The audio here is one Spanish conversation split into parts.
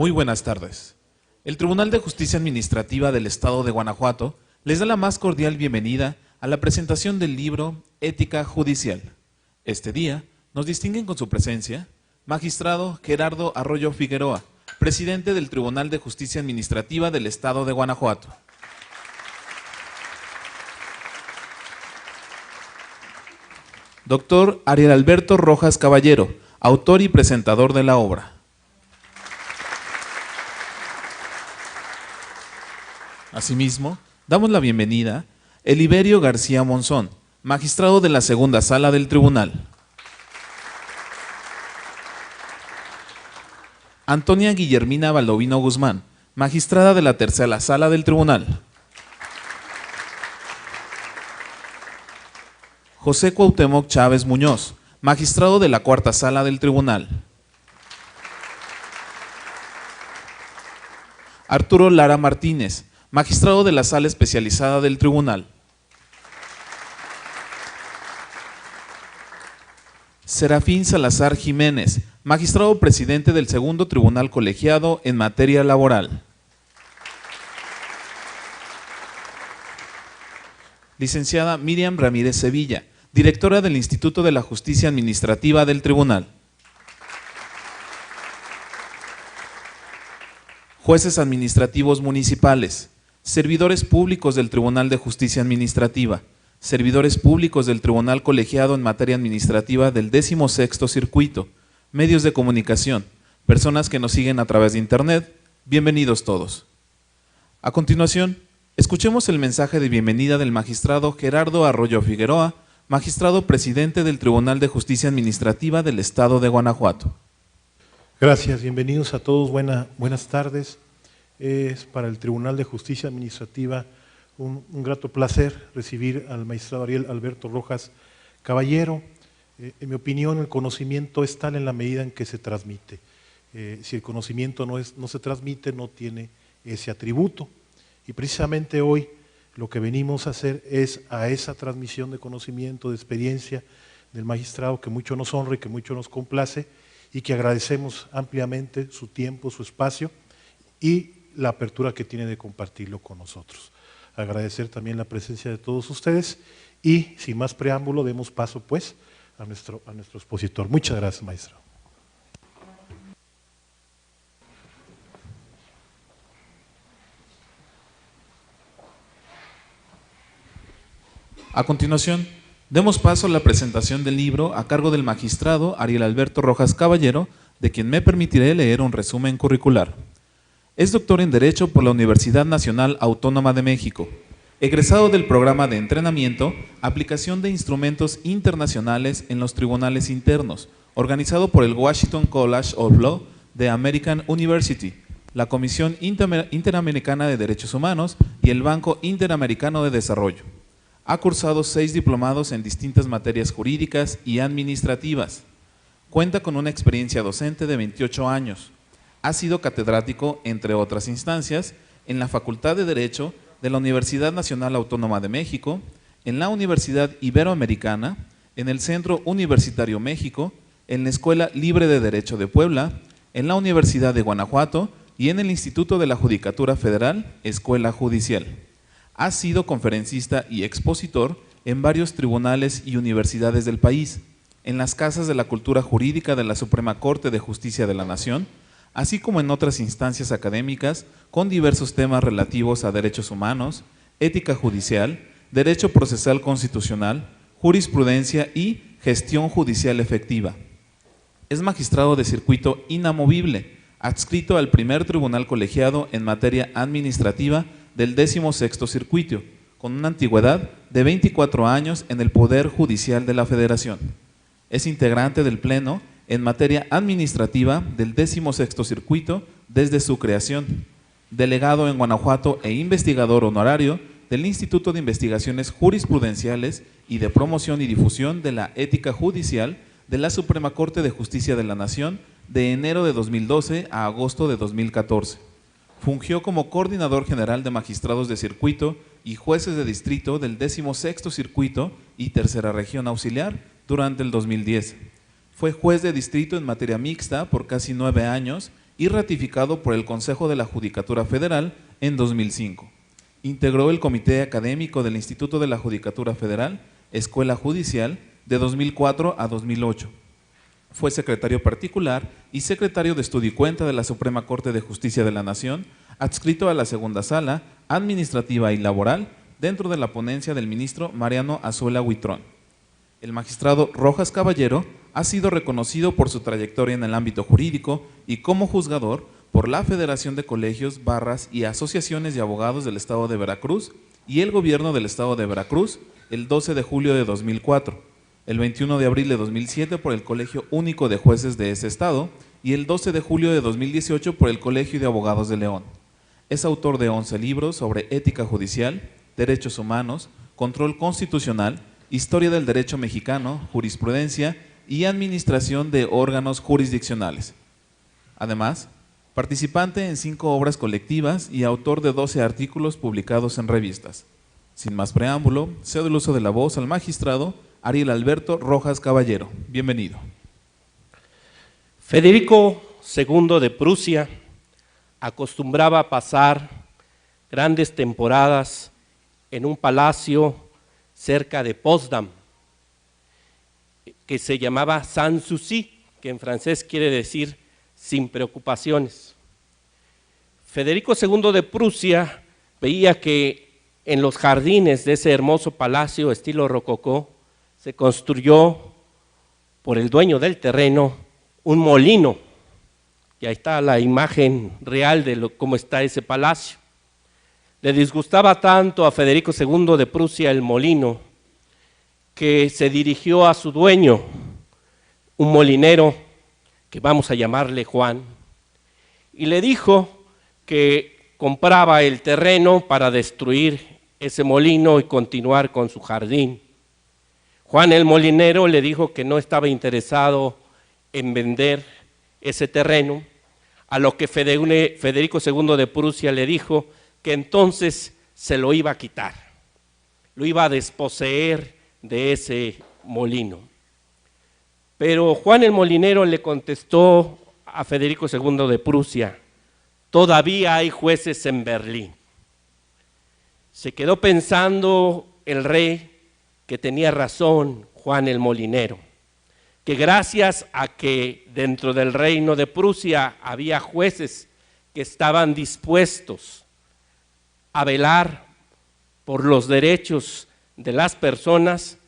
Muy buenas tardes. El Tribunal de Justicia Administrativa del Estado de Guanajuato les da la más cordial bienvenida a la presentación del libro Ética Judicial. Este día nos distinguen con su presencia Magistrado Gerardo Arroyo Figueroa, presidente del Tribunal de Justicia Administrativa del Estado de Guanajuato. Doctor Ariel Alberto Rojas Caballero, autor y presentador de la obra. Asimismo, damos la bienvenida a Eliberio García Monzón, magistrado de la Segunda Sala del Tribunal. Antonia Guillermina Baldovino Guzmán, magistrada de la Tercera Sala del Tribunal. José Cuauhtémoc Chávez Muñoz, magistrado de la Cuarta Sala del Tribunal. Arturo Lara Martínez, magistrado de la Sala Especializada del Tribunal. Serafín Salazar Jiménez, magistrado presidente del Segundo Tribunal Colegiado en materia laboral. Licenciada Miriam Ramírez Sevilla, directora del Instituto de la Justicia Administrativa del Tribunal. Jueces administrativos municipales, servidores públicos del Tribunal de Justicia Administrativa, servidores públicos del Tribunal Colegiado en materia administrativa del 16º Circuito, medios de comunicación, personas que nos siguen a través de Internet, bienvenidos todos. A continuación, escuchemos el mensaje de bienvenida del magistrado Gerardo Arroyo Figueroa, magistrado presidente del Tribunal de Justicia Administrativa del Estado de Guanajuato. Gracias, bienvenidos a todos, buenas tardes. Es para el Tribunal de Justicia Administrativa un grato placer recibir al magistrado Ariel Alberto Rojas Caballero. En mi opinión, el conocimiento es tal en la medida en que se transmite. Si el conocimiento no se transmite, no tiene ese atributo. Y precisamente hoy lo que venimos a hacer es a esa transmisión de conocimiento, de experiencia del magistrado que mucho nos honra y que mucho nos complace y que agradecemos ampliamente su tiempo, su espacio y la apertura que tiene de compartirlo con nosotros. Agradecer también la presencia de todos ustedes y sin más preámbulo demos paso pues a nuestro expositor. Muchas gracias, maestro. A continuación, demos paso a la presentación del libro a cargo del magistrado Ariel Alberto Rojas Caballero, de quien me permitiré leer un resumen curricular. Es doctor en Derecho por la Universidad Nacional Autónoma de México, egresado del programa de entrenamiento Aplicación de Instrumentos Internacionales en los Tribunales Internos, organizado por el Washington College of Law de American University, la Comisión Interamericana de Derechos Humanos y el Banco Interamericano de Desarrollo. Ha cursado 6 diplomados en distintas materias jurídicas y administrativas. Cuenta con una experiencia docente de 28 años. Ha sido catedrático, entre otras instancias, en la Facultad de Derecho de la Universidad Nacional Autónoma de México, en la Universidad Iberoamericana, en el Centro Universitario México, en la Escuela Libre de Derecho de Puebla, en la Universidad de Guanajuato y en el Instituto de la Judicatura Federal, Escuela Judicial. Ha sido conferencista y expositor en varios tribunales y universidades del país, en las Casas de la Cultura Jurídica de la Suprema Corte de Justicia de la Nación, así como en otras instancias académicas con diversos temas relativos a derechos humanos, ética judicial, derecho procesal constitucional, jurisprudencia y gestión judicial efectiva. Es magistrado de circuito inamovible, adscrito al primer tribunal colegiado en materia administrativa del 16º Circuito, con una antigüedad de 24 años en el Poder Judicial de la Federación. Es integrante del Pleno en materia administrativa del 16º Circuito desde su creación, delegado en Guanajuato e investigador honorario del Instituto de Investigaciones Jurisprudenciales y de Promoción y Difusión de la Ética Judicial de la Suprema Corte de Justicia de la Nación de enero de 2012 a agosto de 2014. Fungió como coordinador general de magistrados de circuito y jueces de distrito del 16º Circuito y Tercera Región Auxiliar durante el 2010. Fue juez de distrito en materia mixta por casi 9 años y ratificado por el Consejo de la Judicatura Federal en 2005. Integró el Comité Académico del Instituto de la Judicatura Federal, Escuela Judicial, de 2004 a 2008. Fue secretario particular y secretario de Estudio y Cuenta de la Suprema Corte de Justicia de la Nación, adscrito a la Segunda Sala Administrativa y Laboral, dentro de la ponencia del ministro Mariano Azuela Huitrón. El magistrado Rojas Caballero ha sido reconocido por su trayectoria en el ámbito jurídico y como juzgador por la Federación de Colegios, Barras y Asociaciones de Abogados del Estado de Veracruz y el Gobierno del Estado de Veracruz el 12 de julio de 2004, el 21 de abril de 2007 por el Colegio Único de Jueces de ese Estado y el 12 de julio de 2018 por el Colegio de Abogados de León. Es autor de 11 libros sobre ética judicial, derechos humanos, control constitucional, historia del derecho mexicano, jurisprudencia y administración de órganos jurisdiccionales. Además, participante en 5 obras colectivas y autor de 12 artículos publicados en revistas. Sin más preámbulo, cedo el uso de la voz al magistrado Ariel Alberto Rojas Caballero. Bienvenido. Federico II de Prusia acostumbraba a pasar grandes temporadas en un palacio cerca de Potsdam, que se llamaba Sans Souci, que en francés quiere decir sin preocupaciones. Federico II de Prusia veía que en los jardines de ese hermoso palacio estilo rococó se construyó por el dueño del terreno un molino, y ahí está la imagen real de cómo está ese palacio. Le disgustaba tanto a Federico II de Prusia el molino que se dirigió a su dueño, un molinero que vamos a llamarle Juan, y le dijo que compraba el terreno para destruir ese molino y continuar con su jardín. Juan el molinero le dijo que no estaba interesado en vender ese terreno, a lo que Federico II de Prusia le dijo que entonces se lo iba a quitar, lo iba a desposeer de ese molino. Pero Juan el molinero le contestó a Federico II de Prusia: todavía hay jueces en Berlín. Se quedó pensando el rey que tenía razón Juan el molinero, que gracias a que dentro del reino de Prusia había jueces que estaban dispuestos a velar por los derechos de las personas,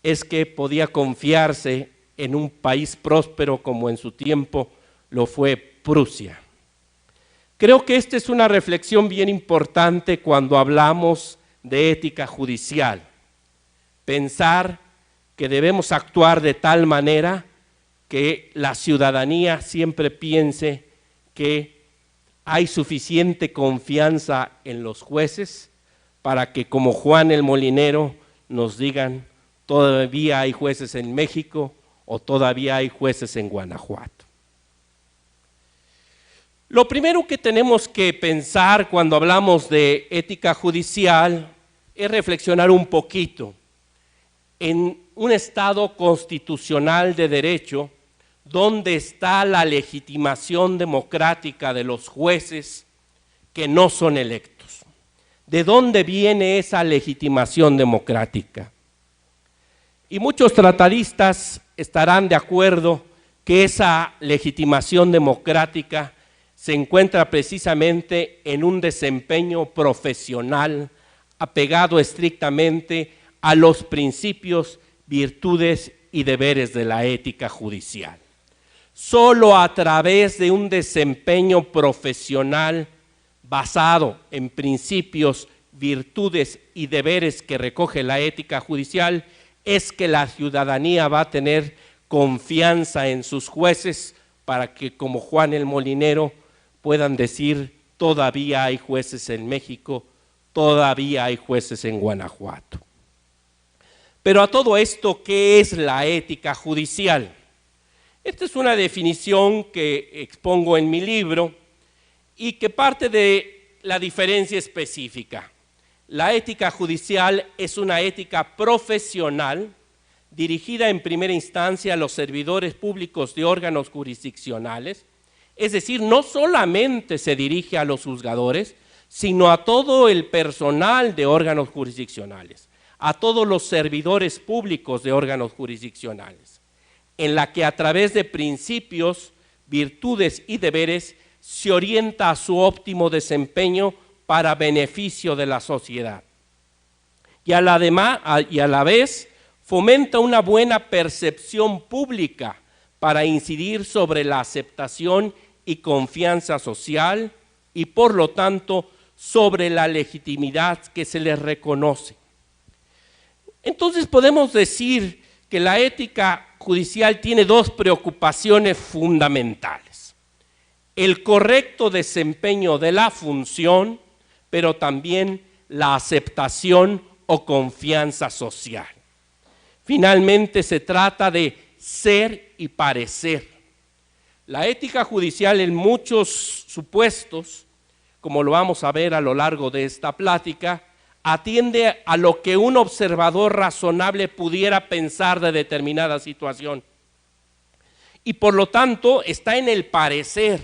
es que podía confiarse en un país próspero como en su tiempo lo fue Prusia. Creo que esta es una reflexión bien importante cuando hablamos de ética judicial. Pensar que debemos actuar de tal manera que la ciudadanía siempre piense que hay suficiente confianza en los jueces para que, como Juan el molinero, nos digan: todavía hay jueces en México o todavía hay jueces en Guanajuato. Lo primero que tenemos que pensar cuando hablamos de ética judicial es reflexionar un poquito en un Estado constitucional de derecho, ¿dónde está la legitimación democrática de los jueces que no son electos? ¿De dónde viene esa legitimación democrática? Y muchos tratadistas estarán de acuerdo que esa legitimación democrática se encuentra precisamente en un desempeño profesional apegado estrictamente a los principios, virtudes y deberes de la ética judicial. Solo a través de un desempeño profesional basado en principios, virtudes y deberes que recoge la ética judicial es que la ciudadanía va a tener confianza en sus jueces para que, como Juan el molinero, puedan decir: todavía hay jueces en México, todavía hay jueces en Guanajuato. Pero a todo esto, ¿qué es la ética judicial? Esta es una definición que expongo en mi libro y que parte de la diferencia específica. La ética judicial es una ética profesional dirigida en primera instancia a los servidores públicos de órganos jurisdiccionales, Es decir, no solamente se dirige a los juzgadores, sino a todo el personal de órganos jurisdiccionales, a todos los servidores públicos de órganos jurisdiccionales, en la que a través de principios, virtudes y deberes se orienta a su óptimo desempeño para beneficio de la sociedad. Y a la vez fomenta una buena percepción pública para incidir sobre la aceptación y confianza social y por lo tanto sobre la legitimidad que se les reconoce. Entonces podemos decir que la ética judicial tiene dos preocupaciones fundamentales: el correcto desempeño de la función, pero también la aceptación o confianza social. Finalmente se trata de ser y parecer. La ética judicial en muchos supuestos, como lo vamos a ver a lo largo de esta plática, atiende a lo que un observador razonable pudiera pensar de determinada situación. Y por lo tanto está en el parecer.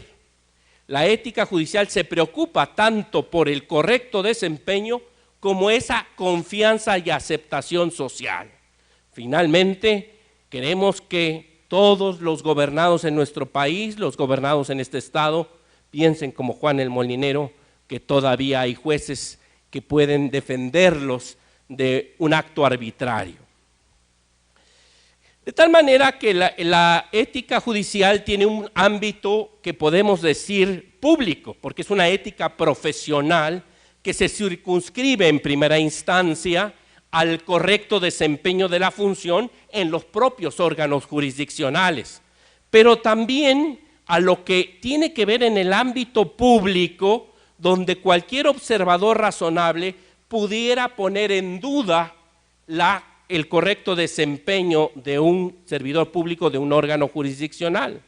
La ética judicial se preocupa tanto por el correcto desempeño como esa confianza y aceptación social. Finalmente, queremos que todos los gobernados en nuestro país, los gobernados en este estado, piensen como Juan el Molinero, que todavía hay jueces que pueden defenderlos de un acto arbitrario. De tal manera que la ética judicial tiene un ámbito que podemos decir público, porque es una ética profesional que se circunscribe en primera instancia al correcto desempeño de la función en los propios órganos jurisdiccionales, pero también a lo que tiene que ver en el ámbito público, donde cualquier observador razonable pudiera poner en duda el correcto desempeño de un servidor público de un órgano jurisdiccional.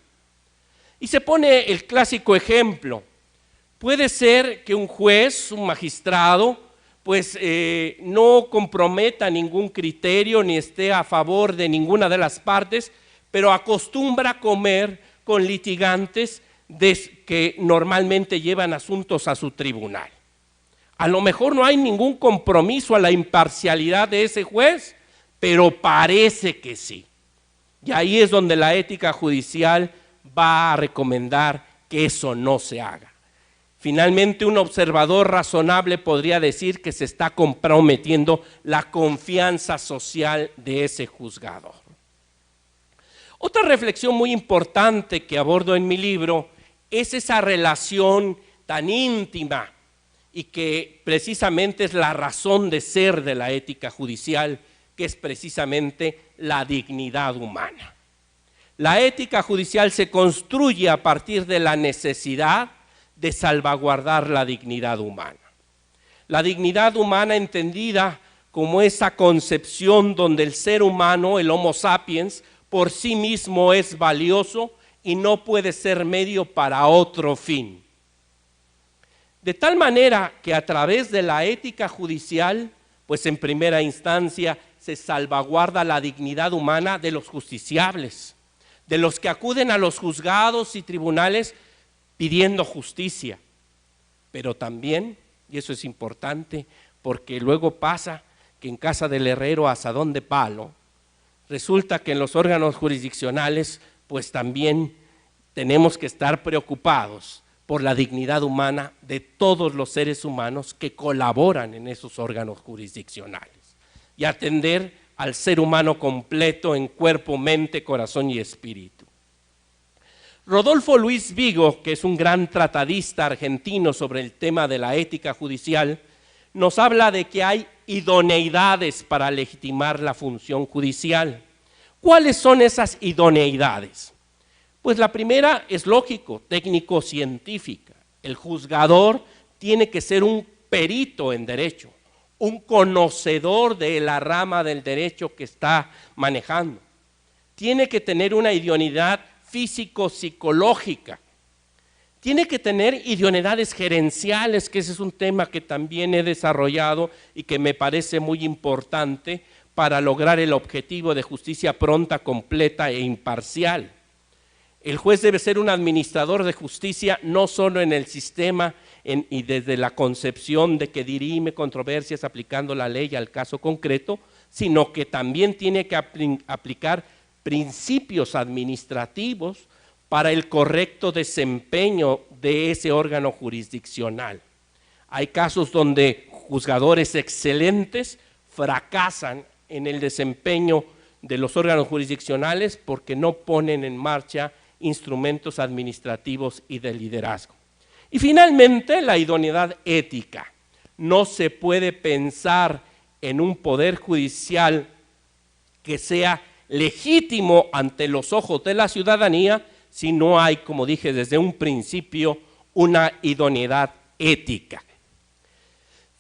Y se pone el clásico ejemplo: puede ser que un juez, un magistrado, pues no comprometa ningún criterio ni esté a favor de ninguna de las partes, pero acostumbra a comer con litigantes que normalmente llevan asuntos a su tribunal. A lo mejor no hay ningún compromiso a la imparcialidad de ese juez, pero parece que sí. Y ahí es donde la ética judicial va a recomendar que eso no se haga. Finalmente, un observador razonable podría decir que se está comprometiendo la confianza social de ese juzgador. Otra reflexión muy importante que abordo en mi libro es esa relación tan íntima y que precisamente es la razón de ser de la ética judicial, que es precisamente la dignidad humana. La ética judicial se construye a partir de la necesidad de salvaguardar la dignidad humana. La dignidad humana entendida como esa concepción donde el ser humano, el Homo sapiens, por sí mismo es valioso y no puede ser medio para otro fin. De tal manera que a través de la ética judicial, pues en primera instancia se salvaguarda la dignidad humana de los justiciables, de los que acuden a los juzgados y tribunales pidiendo justicia, pero también, y eso es importante, porque luego pasa que en casa del herrero asadón de palo, resulta que en los órganos jurisdiccionales, pues también tenemos que estar preocupados por la dignidad humana de todos los seres humanos que colaboran en esos órganos jurisdiccionales y atender al ser humano completo en cuerpo, mente, corazón y espíritu. Rodolfo Luis Vigo, que es un gran tratadista argentino sobre el tema de la ética judicial, nos habla de que hay idoneidades para legitimar la función judicial. ¿Cuáles son esas idoneidades? Pues la primera es lógico, técnico-científica. El juzgador tiene que ser un perito en derecho, un conocedor de la rama del derecho que está manejando. Tiene que tener una idoneidad físico-psicológica. Tiene que tener idoneidades gerenciales, que ese es un tema que también he desarrollado y que me parece muy importante para lograr el objetivo de justicia pronta, completa e imparcial. El juez debe ser un administrador de justicia no solo en el sistema y desde la concepción de que dirime controversias aplicando la ley al caso concreto, sino que también tiene que aplicar principios administrativos para el correcto desempeño de ese órgano jurisdiccional. Hay casos donde juzgadores excelentes fracasan en el desempeño de los órganos jurisdiccionales porque no ponen en marcha instrumentos administrativos y de liderazgo. Y finalmente, la idoneidad ética. No se puede pensar en un poder judicial que sea legítimo ante los ojos de la ciudadanía si no hay, como dije desde un principio, una idoneidad ética.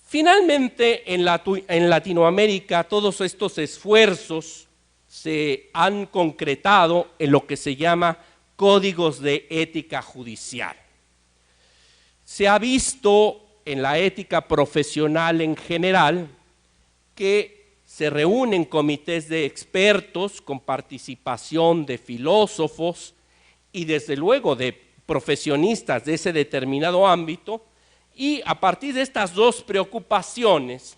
Finalmente, en Latinoamérica, todos estos esfuerzos se han concretado en lo que se llama códigos de ética judicial. Se ha visto en la ética profesional en general que se reúnen comités de expertos con participación de filósofos y desde luego de profesionistas de ese determinado ámbito, y a partir de estas dos preocupaciones,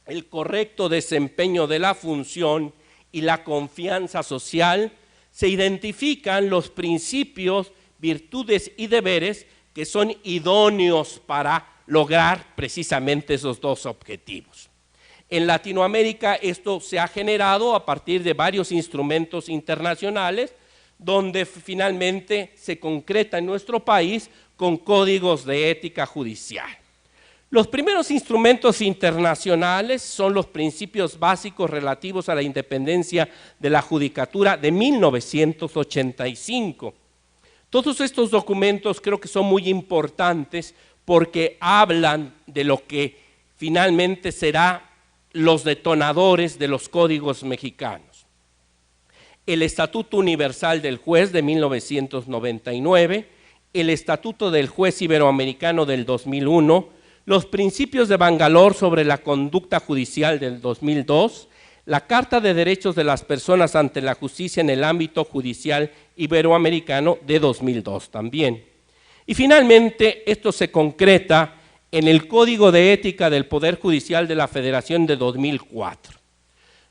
el correcto desempeño de la función y la confianza social, se identifican los principios, virtudes y deberes que son idóneos para lograr precisamente esos dos objetivos. En Latinoamérica esto se ha generado a partir de varios instrumentos internacionales, donde finalmente se concreta en nuestro país con códigos de ética judicial. Los primeros instrumentos internacionales son los principios básicos relativos a la independencia de la judicatura de 1985. Todos estos documentos creo que son muy importantes porque hablan de lo que finalmente será los detonadores de los códigos mexicanos. El Estatuto Universal del Juez de 1999, el Estatuto del Juez Iberoamericano del 2001, los principios de Bangalore sobre la conducta judicial del 2002, la Carta de Derechos de las Personas ante la Justicia en el ámbito judicial iberoamericano de 2002 también. Y finalmente esto se concreta en el Código de Ética del Poder Judicial de la Federación de 2004.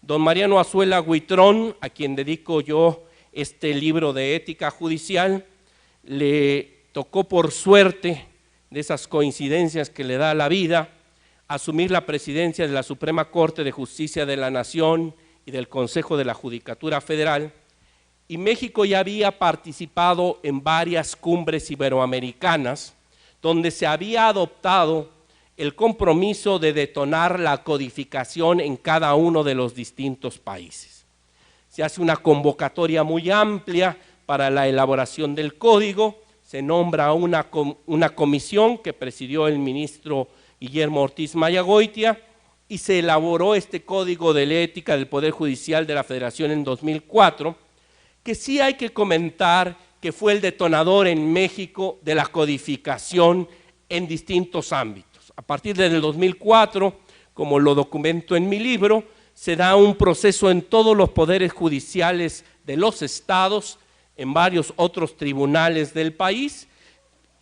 Don Mariano Azuela Huitrón, a quien dedico yo este libro de ética judicial, le tocó por suerte, de esas coincidencias que le da la vida, asumir la presidencia de la Suprema Corte de Justicia de la Nación y del Consejo de la Judicatura Federal, y México ya había participado en varias cumbres iberoamericanas, donde se había adoptado el compromiso de detonar la codificación en cada uno de los distintos países. Se hace una convocatoria muy amplia para la elaboración del código, se nombra una comisión que presidió el ministro Guillermo Ortiz Mayagoitia y se elaboró este Código de la Ética del Poder Judicial de la Federación en 2004, que sí hay que comentar que fue el detonador en México de la codificación en distintos ámbitos. A partir del 2004, como lo documento en mi libro, se da un proceso en todos los poderes judiciales de los estados, en varios otros tribunales del país,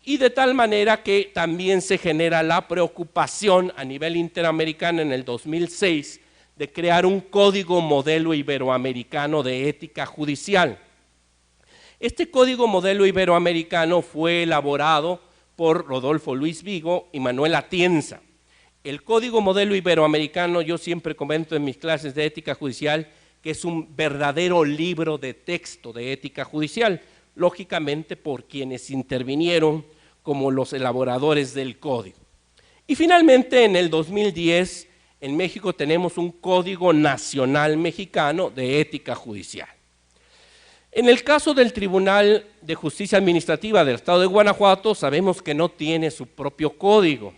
y de tal manera que también se genera la preocupación a nivel interamericano en el 2006 de crear un código modelo iberoamericano de ética judicial. Este código modelo iberoamericano fue elaborado por Rodolfo Luis Vigo y Manuel Atienza. El código modelo iberoamericano, yo siempre comento en mis clases de ética judicial, que es un verdadero libro de texto de ética judicial, lógicamente por quienes intervinieron como los elaboradores del código. Y finalmente en el 2010 en México tenemos un Código Nacional Mexicano de Ética Judicial. En el caso del Tribunal de Justicia Administrativa del Estado de Guanajuato sabemos que no tiene su propio código,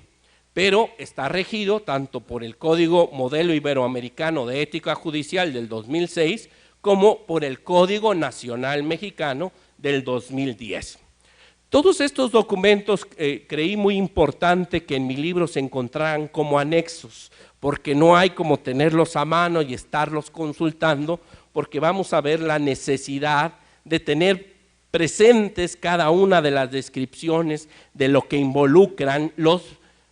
pero está regido tanto por el Código Modelo Iberoamericano de Ética Judicial del 2006 como por el Código Nacional Mexicano del 2010. Todos estos documentos creí muy importante que en mi libro se encontraran como anexos, porque no hay como tenerlos a mano y estarlos consultando, porque vamos a ver la necesidad de tener presentes cada una de las descripciones de lo que involucran los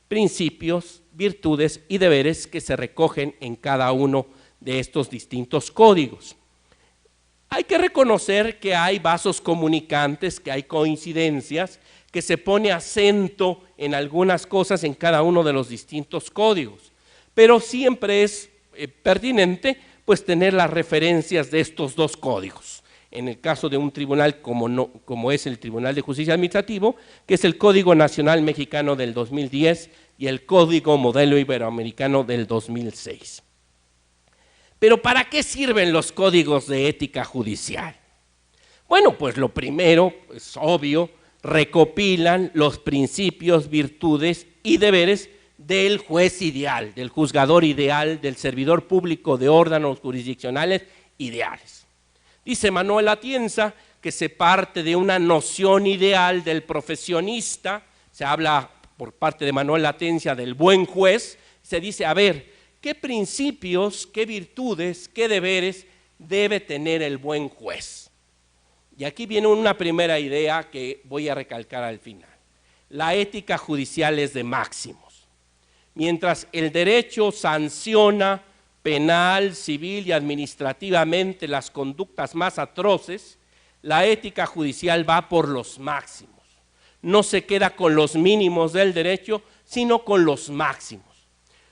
principios, virtudes y deberes que se recogen en cada uno de estos distintos códigos. Hay que reconocer que hay vasos comunicantes, que hay coincidencias, que se pone acento en algunas cosas en cada uno de los distintos códigos, pero siempre es pertinente pues tener las referencias de estos dos códigos. En el caso de un tribunal como es el Tribunal de Justicia Administrativo, que es el Código Nacional Mexicano del 2010 y el Código Modelo Iberoamericano del 2006. Pero ¿para qué sirven los códigos de ética judicial? Bueno, pues lo primero, es obvio, recopilan los principios, virtudes y deberes del juez ideal, del juzgador ideal, del servidor público de órganos jurisdiccionales ideales. Dice Manuel Atienza que se parte de una noción ideal del profesionista, se habla por parte de Manuel Atienza del buen juez, se dice, a ver, ¿qué principios, qué virtudes, qué deberes debe tener el buen juez? Y aquí viene una primera idea que voy a recalcar al final. La ética judicial es de máximos. Mientras el derecho sanciona penal, civil y administrativamente las conductas más atroces, la ética judicial va por los máximos. No se queda con los mínimos del derecho, sino con los máximos.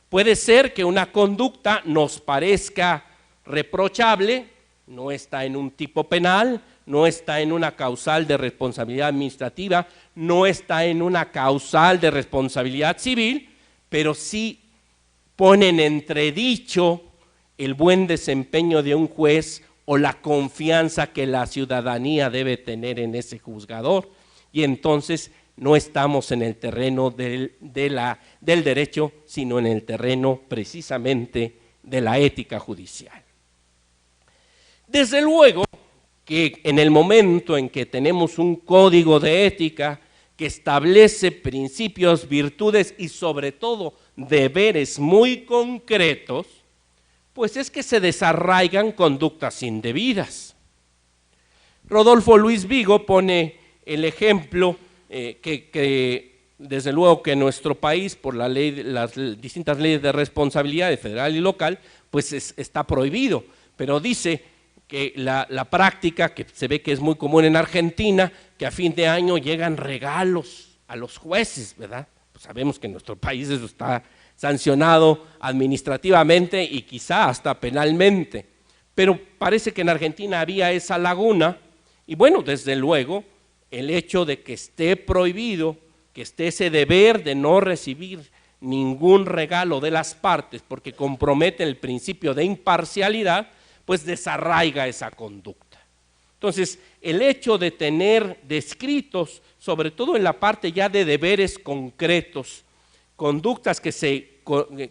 Puede ser que una conducta nos parezca reprochable, no está en un tipo penal, no está en una causal de responsabilidad administrativa, no está en una causal de responsabilidad civil, pero sí pone en entredicho el buen desempeño de un juez o la confianza que la ciudadanía debe tener en ese juzgador, y entonces no estamos en el terreno del derecho, sino en el terreno precisamente de la ética judicial. Desde luego que en el momento en que tenemos un código de ética que establece principios, virtudes y sobre todo deberes muy concretos, pues es que se desarraigan conductas indebidas. Rodolfo Luis Vigo pone el ejemplo que desde luego que en nuestro país, por la ley, las distintas leyes de responsabilidad federal y local, pues está prohibido, pero dice que la práctica, que se ve que es muy común en Argentina, que a fin de año llegan regalos a los jueces, ¿verdad? Pues sabemos que en nuestro país eso está sancionado administrativamente y quizá hasta penalmente, pero parece que en Argentina había esa laguna, y bueno, desde luego, el hecho de que esté prohibido, que esté ese deber de no recibir ningún regalo de las partes porque compromete el principio de imparcialidad, pues desarraiga esa conducta. Entonces, el hecho de tener descritos, sobre todo en la parte ya de deberes concretos, conductas que se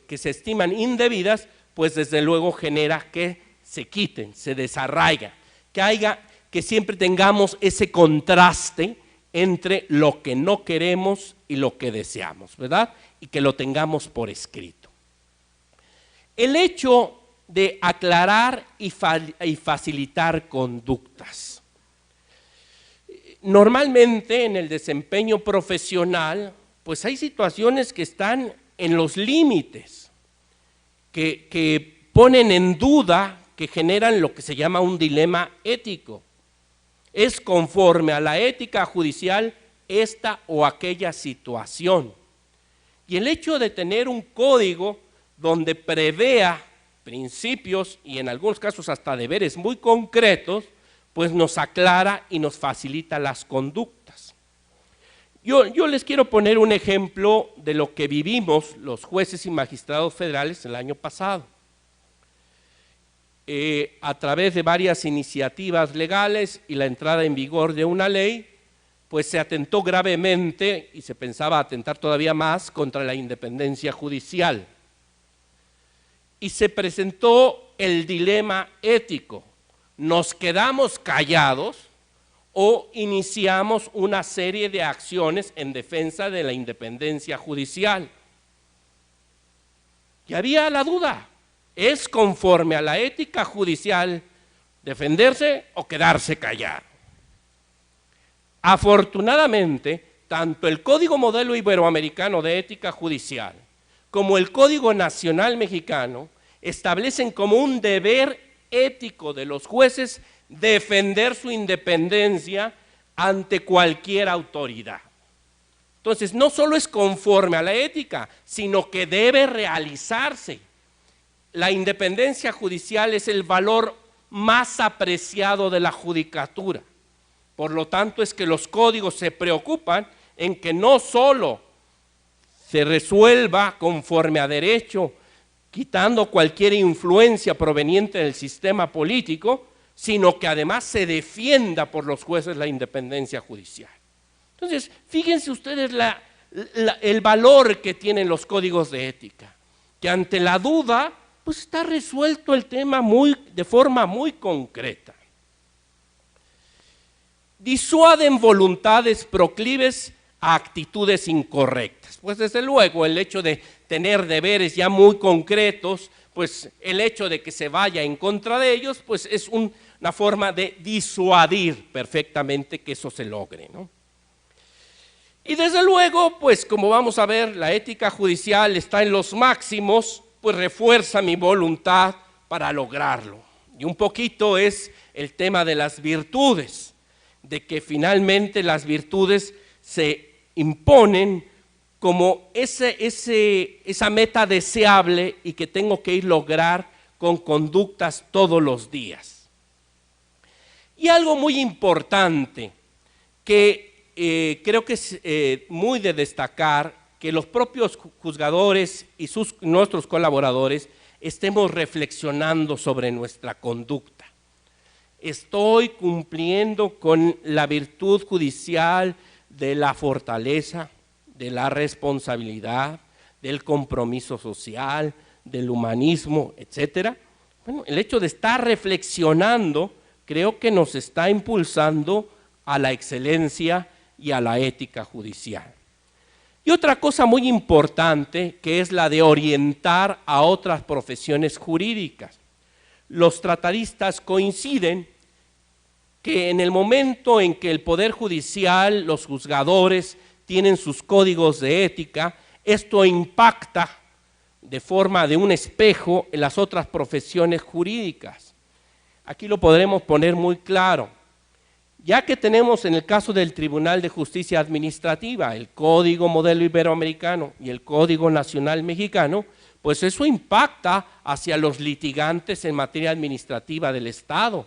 estiman indebidas, pues desde luego genera que se quiten, se desarraigan, que siempre tengamos ese contraste entre lo que no queremos y lo que deseamos, ¿verdad? Y que lo tengamos por escrito. El hecho de aclarar y facilitar conductas. Normalmente en el desempeño profesional, pues hay situaciones que están en los límites, que ponen en duda, que generan lo que se llama un dilema ético. ¿Es conforme a la ética judicial esta o aquella situación? Y el hecho de tener un código donde prevea principios y en algunos casos hasta deberes muy concretos, pues nos aclara y nos facilita las conductas. Yo les quiero poner un ejemplo de lo que vivimos los jueces y magistrados federales el año pasado. A través de varias iniciativas legales y la entrada en vigor de una ley, pues se atentó gravemente, y se pensaba atentar todavía más, contra la independencia judicial. Y se presentó el dilema ético: ¿nos quedamos callados o iniciamos una serie de acciones en defensa de la independencia judicial? Y había la duda: ¿es conforme a la ética judicial defenderse o quedarse callado? Afortunadamente, tanto el Código Modelo Iberoamericano de Ética Judicial como el Código Nacional Mexicano establecen como un deber ético de los jueces defender su independencia ante cualquier autoridad. Entonces, no solo es conforme a la ética, sino que debe realizarse. La independencia judicial es el valor más apreciado de la judicatura. Por lo tanto, es que los códigos se preocupan en que no solo se resuelva conforme a derecho, quitando cualquier influencia proveniente del sistema político, sino que además se defienda por los jueces la independencia judicial. Entonces, fíjense ustedes el valor que tienen los códigos de ética, que ante la duda, pues está resuelto el tema de forma muy concreta. Disuaden voluntades proclives a actitudes incorrectas. Pues desde luego el hecho de tener deberes ya muy concretos, pues el hecho de que se vaya en contra de ellos, pues es una forma de disuadir perfectamente que eso se logre, ¿no? Y desde luego, pues como vamos a ver, la ética judicial está en los máximos, pues refuerza mi voluntad para lograrlo. Y un poquito es el tema de las virtudes, de que finalmente las virtudes se imponen como esa meta deseable y que tengo que ir a lograr con conductas todos los días. Y algo muy importante que creo que es muy de destacar, que los propios juzgadores y nuestros colaboradores estemos reflexionando sobre nuestra conducta. Estoy cumpliendo con la virtud judicial de la fortaleza, de la responsabilidad, del compromiso social, del humanismo, etcétera. Bueno, el hecho de estar reflexionando creo que nos está impulsando a la excelencia y a la ética judicial. Y otra cosa muy importante, que es la de orientar a otras profesiones jurídicas. Los tratadistas coinciden que en el momento en que el Poder Judicial, los juzgadores, tienen sus códigos de ética, esto impacta de forma de un espejo en las otras profesiones jurídicas. Aquí lo podremos poner muy claro. Ya que tenemos en el caso del Tribunal de Justicia Administrativa el Código Modelo Iberoamericano y el Código Nacional Mexicano, pues eso impacta hacia los litigantes en materia administrativa del Estado,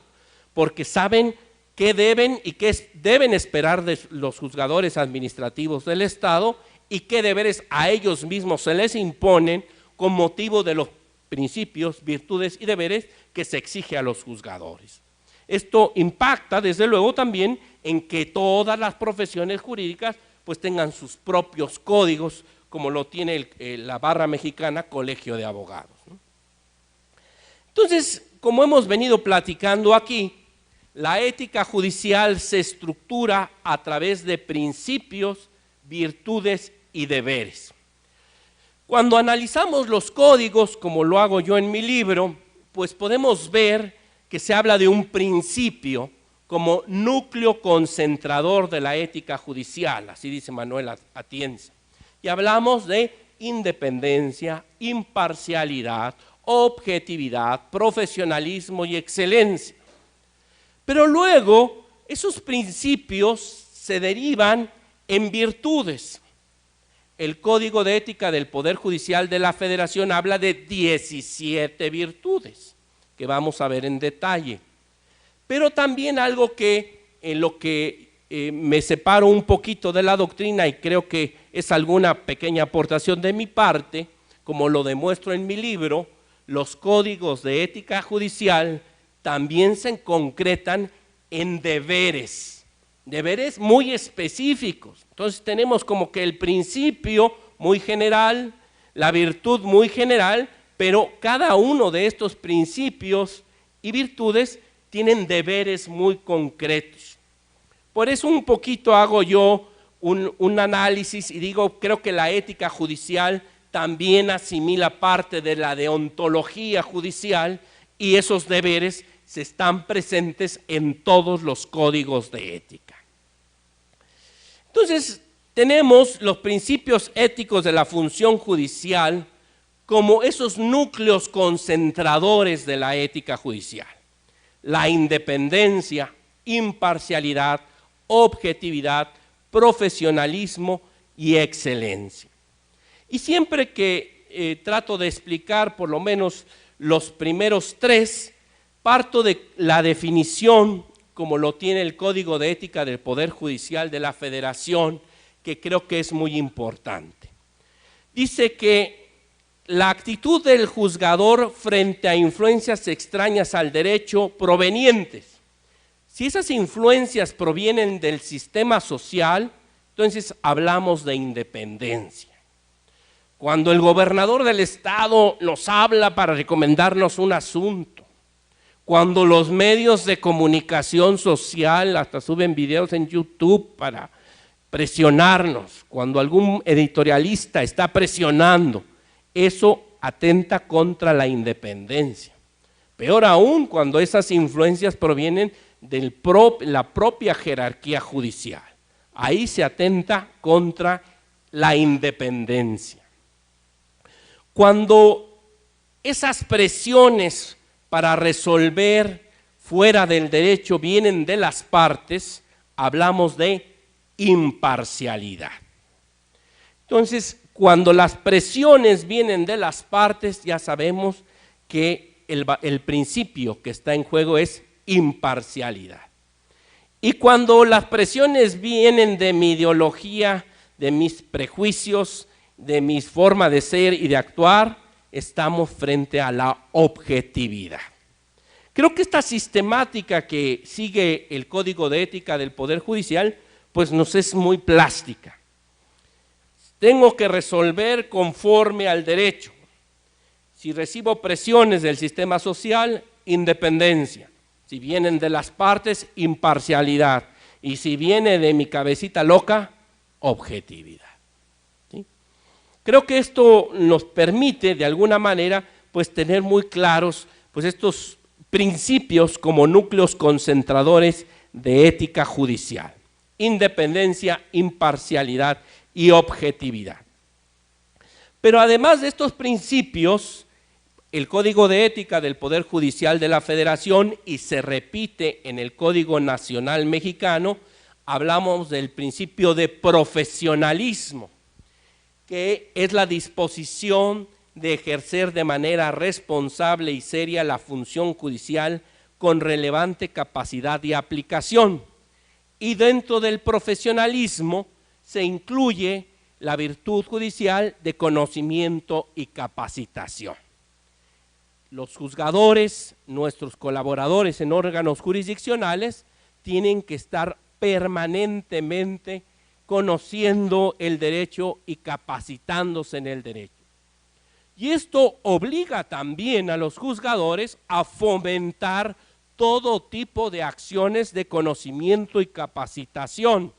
porque saben qué deben y qué deben esperar de los juzgadores administrativos del Estado y qué deberes a ellos mismos se les imponen con motivo de los principios, virtudes y deberes que se exige a los juzgadores. Esto impacta desde luego también en que todas las profesiones jurídicas pues tengan sus propios códigos, como lo tiene la barra mexicana Colegio de Abogados, ¿no? Entonces, como hemos venido platicando aquí, la ética judicial se estructura a través de principios, virtudes y deberes. Cuando analizamos los códigos, como lo hago yo en mi libro, pues podemos ver que se habla de un principio como núcleo concentrador de la ética judicial, así dice Manuel Atienza. Y hablamos de independencia, imparcialidad, objetividad, profesionalismo y excelencia. Pero luego esos principios se derivan en virtudes. El Código de Ética del Poder Judicial de la Federación habla de 17 virtudes, que vamos a ver en detalle. Pero también algo que en lo que me separo un poquito de la doctrina y creo que es alguna pequeña aportación de mi parte, como lo demuestro en mi libro, los códigos de ética judicial también se concretan en deberes, deberes muy específicos. Entonces tenemos como que el principio muy general, la virtud muy general, pero cada uno de estos principios y virtudes tienen deberes muy concretos. Por eso un poquito hago yo un análisis y digo, creo que la ética judicial también asimila parte de la deontología judicial y esos deberes se están presentes en todos los códigos de ética. Entonces, tenemos los principios éticos de la función judicial como esos núcleos concentradores de la ética judicial. La independencia, imparcialidad, objetividad, profesionalismo y excelencia. Y siempre que trato de explicar por lo menos los primeros tres, parto de la definición, como lo tiene el Código de Ética del Poder Judicial de la Federación, que creo que es muy importante. Dice que la actitud del juzgador frente a influencias extrañas al derecho provenientes, si esas influencias provienen del sistema social, entonces hablamos de independencia. Cuando el gobernador del estado nos habla para recomendarnos un asunto, cuando los medios de comunicación social hasta suben videos en YouTube para presionarnos, cuando algún editorialista está presionando, eso atenta contra la independencia. Peor aún cuando esas influencias provienen de la propia jerarquía judicial. Ahí se atenta contra la independencia. Cuando esas presiones para resolver fuera del derecho vienen de las partes, hablamos de imparcialidad. Entonces, cuando las presiones vienen de las partes, ya sabemos que el principio que está en juego es imparcialidad. Y cuando las presiones vienen de mi ideología, de mis prejuicios, de mi forma de ser y de actuar, estamos frente a la objetividad. Creo que esta sistemática que sigue el Código de Ética del Poder Judicial, pues nos es muy plástica. Tengo que resolver conforme al derecho. Si recibo presiones del sistema social, independencia. Si vienen de las partes, imparcialidad. Y si viene de mi cabecita loca, objetividad. ¿Sí? Creo que esto nos permite, de alguna manera, pues tener muy claros pues estos principios como núcleos concentradores de ética judicial. Independencia, imparcialidad y objetividad. Pero además de estos principios, el Código de Ética del Poder Judicial de la Federación, y se repite en el Código Nacional Mexicano, hablamos del principio de profesionalismo, que es la disposición de ejercer de manera responsable y seria la función judicial con relevante capacidad y aplicación. Y dentro del profesionalismo se incluye la virtud judicial de conocimiento y capacitación. Los juzgadores, nuestros colaboradores en órganos jurisdiccionales, tienen que estar permanentemente conociendo el derecho y capacitándose en el derecho. Y esto obliga también a los juzgadores a fomentar todo tipo de acciones de conocimiento y capacitación.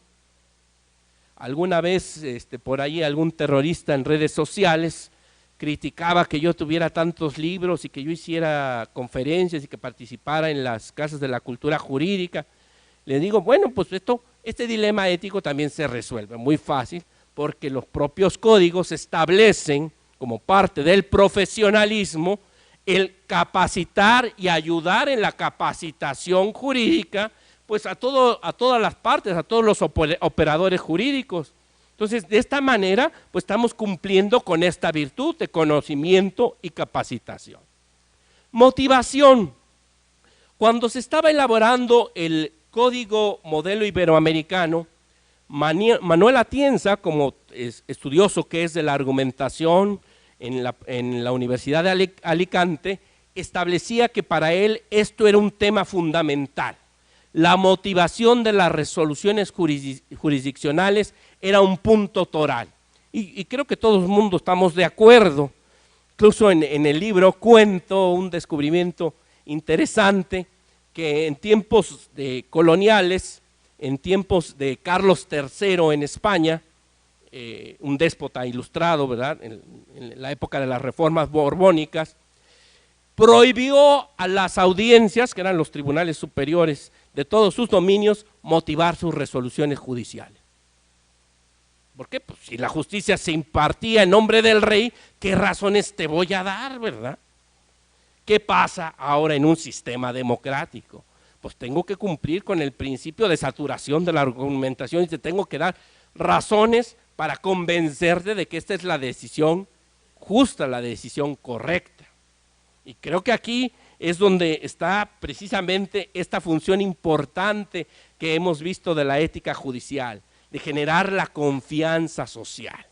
Alguna vez por ahí algún terrorista en redes sociales criticaba que yo tuviera tantos libros y que yo hiciera conferencias y que participara en las casas de la cultura jurídica. Le digo, bueno, pues este dilema ético también se resuelve muy fácil, porque los propios códigos establecen como parte del profesionalismo el capacitar y ayudar en la capacitación jurídica pues a todas las partes, a todos los operadores jurídicos. Entonces, de esta manera, pues estamos cumpliendo con esta virtud de conocimiento y capacitación. Motivación. Cuando se estaba elaborando el Código Modelo Iberoamericano, Manuel Atienza, como estudioso que es de la argumentación en la Universidad de Alicante, establecía que para él esto era un tema fundamental. La motivación de las resoluciones jurisdiccionales era un punto toral. Y creo que todo el mundo estamos de acuerdo. Incluso en el libro cuento un descubrimiento interesante, que en tiempos coloniales, en tiempos de Carlos III en España, un déspota ilustrado, ¿verdad?, en la época de las reformas borbónicas, prohibió a las audiencias, que eran los tribunales superiores de todos sus dominios, motivar sus resoluciones judiciales. ¿Por qué? Pues si la justicia se impartía en nombre del rey, ¿qué razones te voy a dar, verdad? ¿Qué pasa ahora en un sistema democrático? Pues tengo que cumplir con el principio de saturación de la argumentación y te tengo que dar razones para convencerte de que esta es la decisión justa, la decisión correcta. Y creo que aquí es donde está precisamente esta función importante que hemos visto de la ética judicial, de generar la confianza social.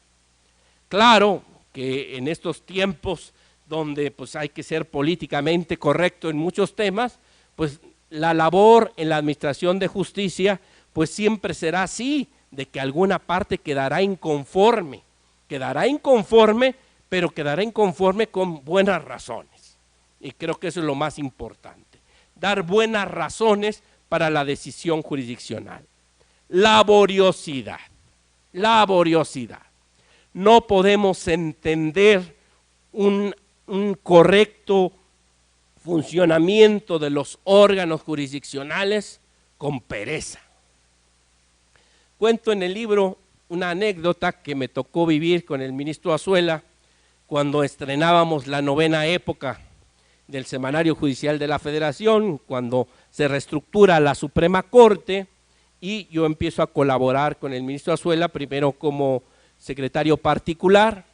Claro que en estos tiempos donde pues hay que ser políticamente correcto en muchos temas, pues la labor en la administración de justicia pues siempre será así, de que alguna parte quedará inconforme, pero quedará inconforme con buenas razones. Y creo que eso es lo más importante, dar buenas razones para la decisión jurisdiccional. Laboriosidad. No podemos entender un correcto funcionamiento de los órganos jurisdiccionales con pereza. Cuento en el libro una anécdota que me tocó vivir con el ministro Azuela cuando estrenábamos la 9ª época del Semanario Judicial de la Federación, cuando se reestructura la Suprema Corte y yo empiezo a colaborar con el ministro Azuela, primero como secretario particular,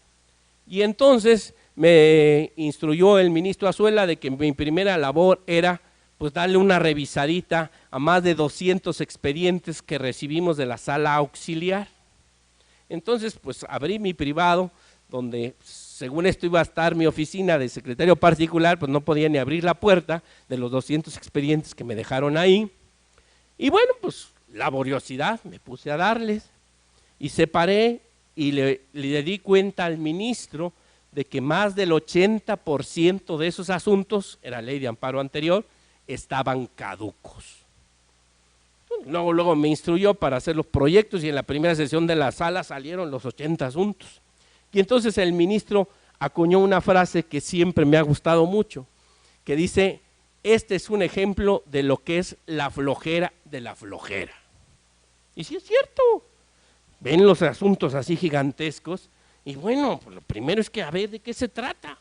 y entonces me instruyó el ministro Azuela de que mi primera labor era pues darle una revisadita a más de 200 expedientes que recibimos de la sala auxiliar. Entonces pues abrí mi privado, donde según esto iba a estar mi oficina de secretario particular, pues no podía ni abrir la puerta de los 200 expedientes que me dejaron ahí. Y bueno, pues laboriosidad, me puse a darles y separé y le di cuenta al ministro de que más del 80% de esos asuntos, era ley de amparo anterior, estaban caducos. Luego me instruyó para hacer los proyectos y en la primera sesión de la sala salieron los 80 asuntos. Y entonces el ministro acuñó una frase que siempre me ha gustado mucho, que dice, este es un ejemplo de lo que es la flojera de la flojera. Y sí es cierto, ven los asuntos así gigantescos y bueno, pues lo primero es que a ver de qué se trata.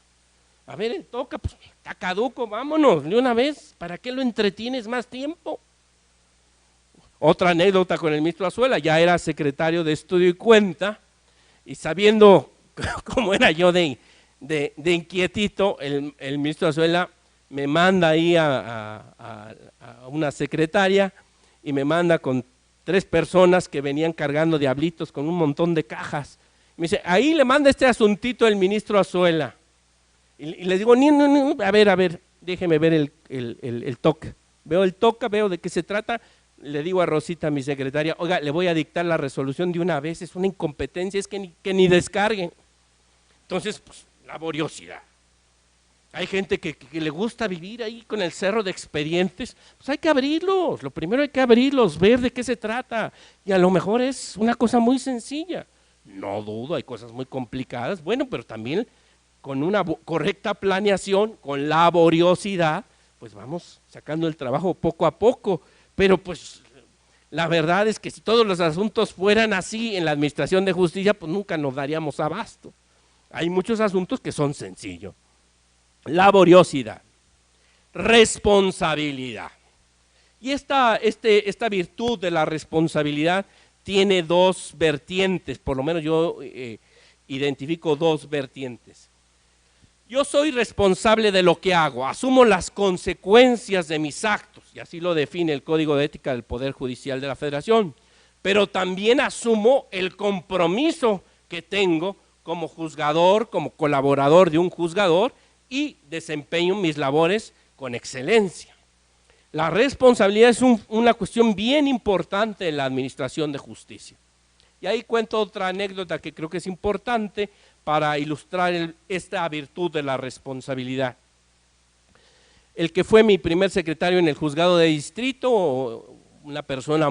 A ver, el toca, pues está caduco, vámonos de una vez, ¿para qué lo entretienes más tiempo? Otra anécdota con el ministro Azuela, ya era secretario de Estudio y Cuenta, y sabiendo cómo era yo de inquietito, el ministro Azuela me manda ahí a una secretaria y me manda con 3 personas que venían cargando diablitos con un montón de cajas. Me dice, ahí le manda este asuntito el ministro Azuela. Y le digo, no, a ver, déjeme ver el toca. Veo el toca, veo de qué se trata. Le digo a Rosita, mi secretaria, oiga, le voy a dictar la resolución de una vez, es una incompetencia, es que ni descarguen. Entonces, pues, laboriosidad. Hay gente que le gusta vivir ahí con el cerro de expedientes, pues hay que abrirlos, lo primero hay que abrirlos, ver de qué se trata, y a lo mejor es una cosa muy sencilla. No dudo, hay cosas muy complicadas, bueno, pero también con una correcta planeación, con laboriosidad, pues vamos sacando el trabajo poco a poco, pero pues la verdad es que si todos los asuntos fueran así en la administración de justicia, pues nunca nos daríamos abasto. Hay muchos asuntos que son sencillos. Laboriosidad, responsabilidad. Y esta virtud de la responsabilidad tiene 2 vertientes, por lo menos yo identifico 2 vertientes. Yo soy responsable de lo que hago, asumo las consecuencias de mis actos, y así lo define el Código de Ética del Poder Judicial de la Federación, pero también asumo el compromiso que tengo como juzgador, como colaborador de un juzgador, y desempeño mis labores con excelencia. La responsabilidad es una cuestión bien importante en la administración de justicia. Y ahí cuento otra anécdota que creo que es importante para ilustrar esta virtud de la responsabilidad. El que fue mi primer secretario en el juzgado de distrito, una persona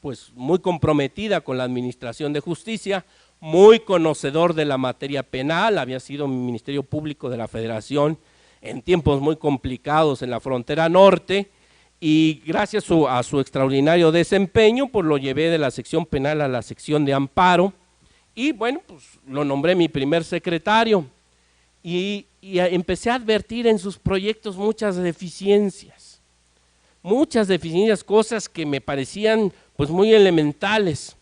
pues muy comprometida con la administración de justicia, muy conocedor de la materia penal, había sido Ministerio Público de la Federación en tiempos muy complicados en la frontera norte, y gracias a su extraordinario desempeño, pues lo llevé de la sección penal a la sección de amparo, Y bueno, pues lo nombré mi primer secretario y empecé a advertir en sus proyectos muchas deficiencias, cosas que me parecían pues muy elementales.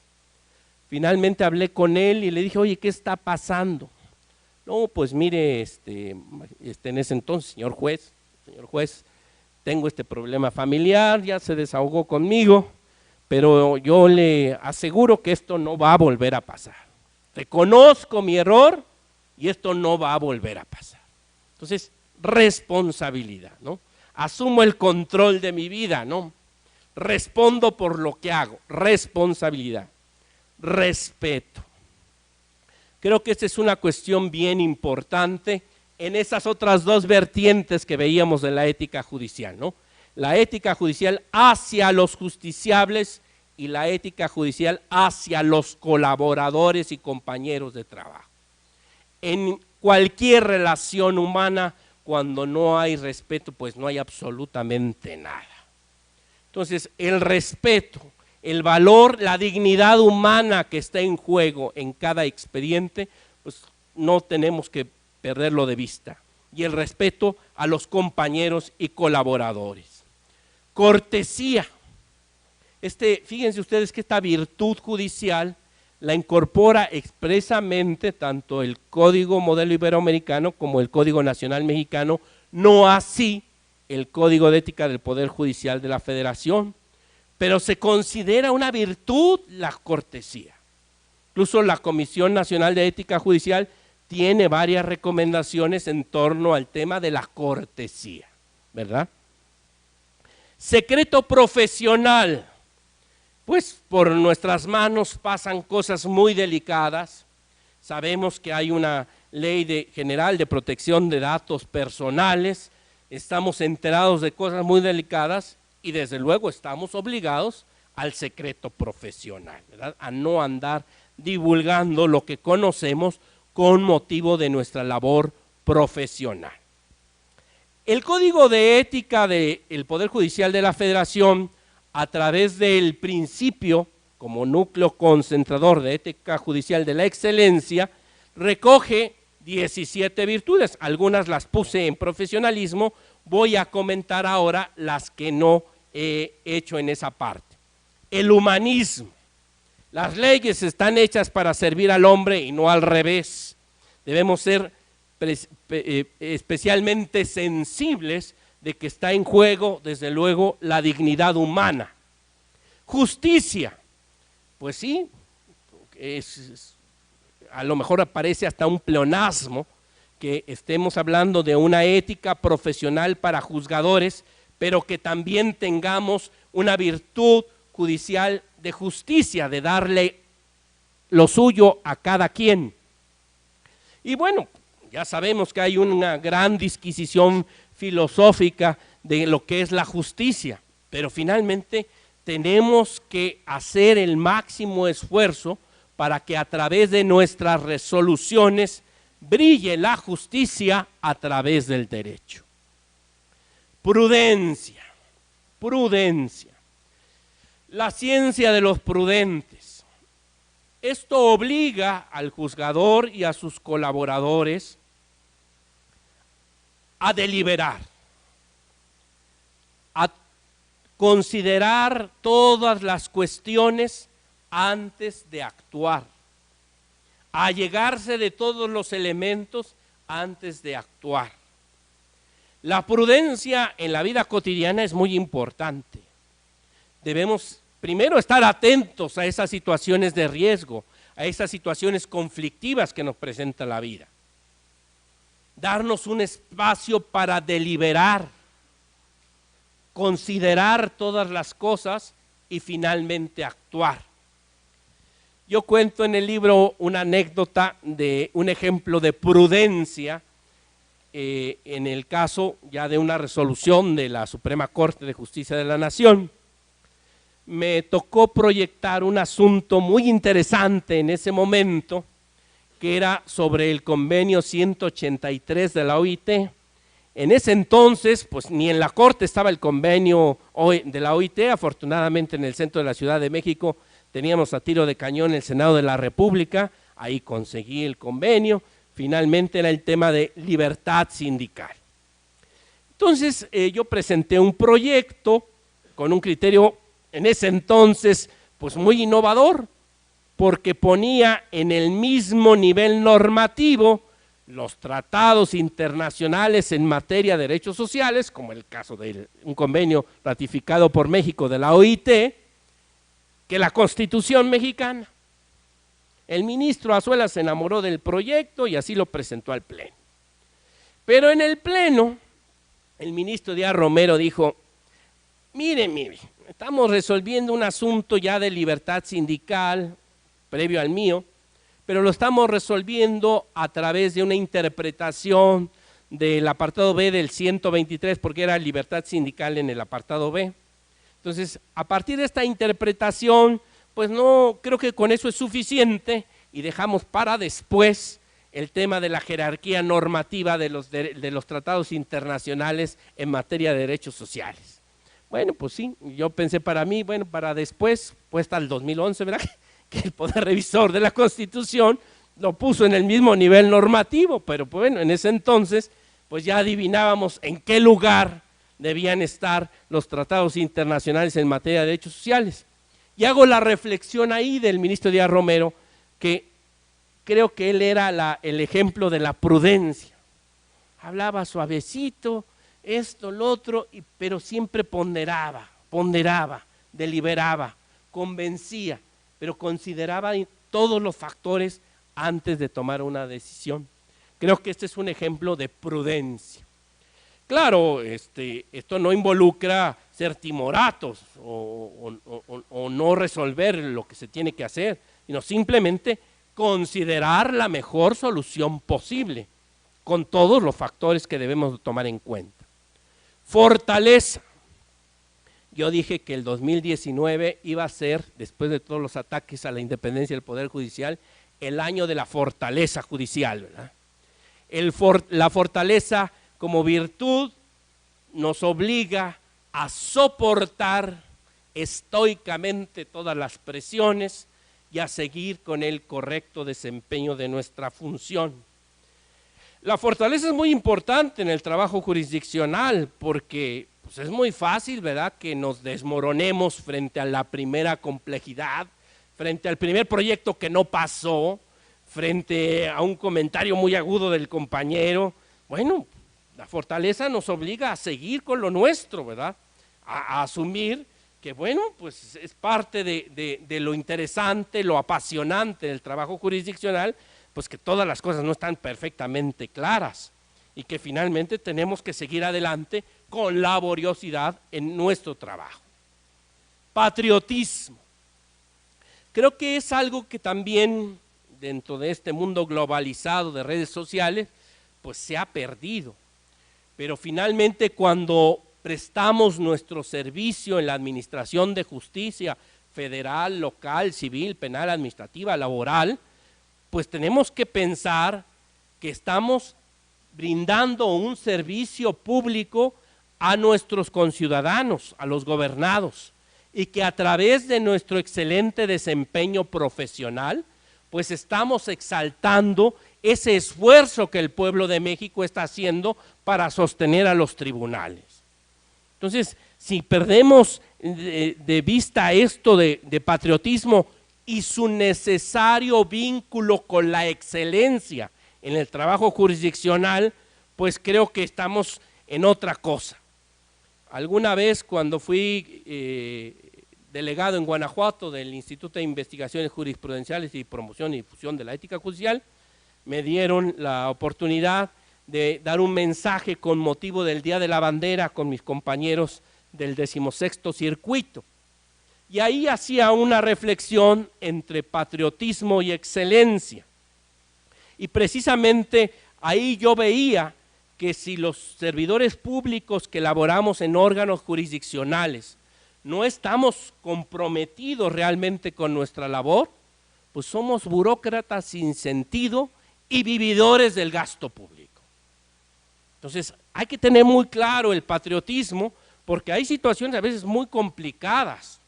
Finalmente hablé con él y le dije, oye, ¿qué está pasando? No, pues mire, en ese entonces, señor juez, tengo este problema familiar, ya se desahogó conmigo, pero yo le aseguro que esto no va a volver a pasar. Reconozco mi error y esto no va a volver a pasar. Entonces, responsabilidad, ¿no? Asumo el control de mi vida, ¿no? Respondo por lo que hago, responsabilidad, respeto. Creo que esta es una cuestión bien importante en esas otras dos vertientes que veíamos de la ética judicial, ¿no? La ética judicial hacia los justiciables y la ética judicial hacia los colaboradores y compañeros de trabajo. En cualquier relación humana, cuando no hay respeto, pues no hay absolutamente nada. Entonces, el respeto, el valor, la dignidad humana que está en juego en cada expediente, pues no tenemos que perderlo de vista. Y el respeto a los compañeros y colaboradores. Cortesía. Fíjense ustedes que esta virtud judicial la incorpora expresamente tanto el Código Modelo Iberoamericano como el Código Nacional Mexicano, no así el Código de Ética del Poder Judicial de la Federación, pero se considera una virtud la cortesía. Incluso la Comisión Nacional de Ética Judicial tiene varias recomendaciones en torno al tema de la cortesía, ¿verdad? Secreto profesional. Pues por nuestras manos pasan cosas muy delicadas. Sabemos que hay una ley general de protección de datos personales, estamos enterados de cosas muy delicadas y desde luego estamos obligados al secreto profesional, ¿verdad? A no andar divulgando lo que conocemos con motivo de nuestra labor profesional. El Código de Ética del Poder Judicial de la Federación, a través del principio como núcleo concentrador de ética judicial de la excelencia, recoge 17 virtudes, algunas las puse en profesionalismo, voy a comentar ahora las que no he hecho en esa parte. El humanismo, las leyes están hechas para servir al hombre y no al revés, debemos ser especialmente sensibles de que está en juego, desde luego, la dignidad humana. Justicia, pues sí, a lo mejor aparece hasta un pleonasmo que estemos hablando de una ética profesional para juzgadores, pero que también tengamos una virtud judicial de justicia, de darle lo suyo a cada quien. Y bueno, ya sabemos que hay una gran disquisición filosófica de lo que es la justicia, pero finalmente tenemos que hacer el máximo esfuerzo para que a través de nuestras resoluciones brille la justicia a través del derecho. Prudencia, prudencia, la ciencia de los prudentes. Esto obliga al juzgador y a sus colaboradores a deliberar, a considerar todas las cuestiones antes de actuar, a llegarse de todos los elementos antes de actuar. La prudencia en la vida cotidiana es muy importante. Debemos primero estar atentos a esas situaciones de riesgo, a esas situaciones conflictivas que nos presenta la vida. Darnos un espacio para deliberar, considerar todas las cosas y finalmente actuar. Yo cuento en el libro una anécdota de un ejemplo de prudencia en el caso ya de una resolución de la Suprema Corte de Justicia de la Nación. Me tocó proyectar un asunto muy interesante en ese momento, que era sobre el convenio 183 de la OIT. En ese entonces, pues ni en la Corte estaba el convenio de la OIT, afortunadamente en el centro de la Ciudad de México teníamos a tiro de cañón el Senado de la República, ahí conseguí el convenio, finalmente era el tema de libertad sindical. Entonces yo presenté un proyecto con un criterio en ese entonces pues muy innovador, porque ponía en el mismo nivel normativo los tratados internacionales en materia de derechos sociales, como el caso de un convenio ratificado por México de la OIT, que la Constitución mexicana. El ministro Azuela se enamoró del proyecto y así lo presentó al Pleno. Pero en el Pleno, el ministro Díaz Romero dijo, mire, estamos resolviendo un asunto ya de libertad sindical, previo al mío, pero lo estamos resolviendo a través de una interpretación del apartado B del 123, porque era libertad sindical en el apartado B. Entonces, a partir de esta interpretación, pues no, creo que con eso es suficiente y dejamos para después el tema de la jerarquía normativa de los tratados internacionales en materia de derechos sociales. Bueno, pues sí, yo pensé para mí, bueno, para después, pues hasta el 2011, ¿verdad? Que el Poder Revisor de la Constitución lo puso en el mismo nivel normativo, pero bueno, en ese entonces pues ya adivinábamos en qué lugar debían estar los tratados internacionales en materia de derechos sociales. Y hago la reflexión ahí del ministro Díaz Romero, que creo que él era el ejemplo de la prudencia. Hablaba suavecito, esto, lo otro, pero siempre ponderaba, deliberaba, convencía, pero consideraba todos los factores antes de tomar una decisión. Creo que este es un ejemplo de prudencia. Claro, esto no involucra ser timoratos o no resolver lo que se tiene que hacer, sino simplemente considerar la mejor solución posible, con todos los factores que debemos tomar en cuenta. Fortaleza. Yo dije que el 2019 iba a ser, después de todos los ataques a la independencia del Poder Judicial, el año de la fortaleza judicial, ¿verdad? La fortaleza como virtud nos obliga a soportar estoicamente todas las presiones y a seguir con el correcto desempeño de nuestra función. La fortaleza es muy importante en el trabajo jurisdiccional porque pues es muy fácil, ¿verdad?, que nos desmoronemos frente a la primera complejidad, frente al primer proyecto que no pasó, frente a un comentario muy agudo del compañero. Bueno, la fortaleza nos obliga a seguir con lo nuestro, ¿verdad?, a asumir que, bueno, pues es parte de lo interesante, lo apasionante del trabajo jurisdiccional, pues que todas las cosas no están perfectamente claras y que finalmente tenemos que seguir adelante con laboriosidad en nuestro trabajo. Patriotismo. Creo que es algo que también dentro de este mundo globalizado de redes sociales, pues se ha perdido. Pero finalmente cuando prestamos nuestro servicio en la administración de justicia federal, local, civil, penal, administrativa, laboral, pues tenemos que pensar que estamos brindando un servicio público a nuestros conciudadanos, a los gobernados, y que a través de nuestro excelente desempeño profesional, pues estamos exaltando ese esfuerzo que el pueblo de México está haciendo para sostener a los tribunales. Entonces, si perdemos de vista esto de patriotismo y su necesario vínculo con la excelencia en el trabajo jurisdiccional, pues creo que estamos en otra cosa. Alguna vez cuando fui delegado en Guanajuato del Instituto de Investigaciones Jurisprudenciales y Promoción y Difusión de la Ética Judicial, me dieron la oportunidad de dar un mensaje con motivo del Día de la Bandera con mis compañeros del 16º Circuito. Y ahí hacía una reflexión entre patriotismo y excelencia. Y precisamente ahí yo veía que si los servidores públicos que laboramos en órganos jurisdiccionales no estamos comprometidos realmente con nuestra labor, pues somos burócratas sin sentido y vividores del gasto público. Entonces hay que tener muy claro el patriotismo porque hay situaciones a veces muy complicadas,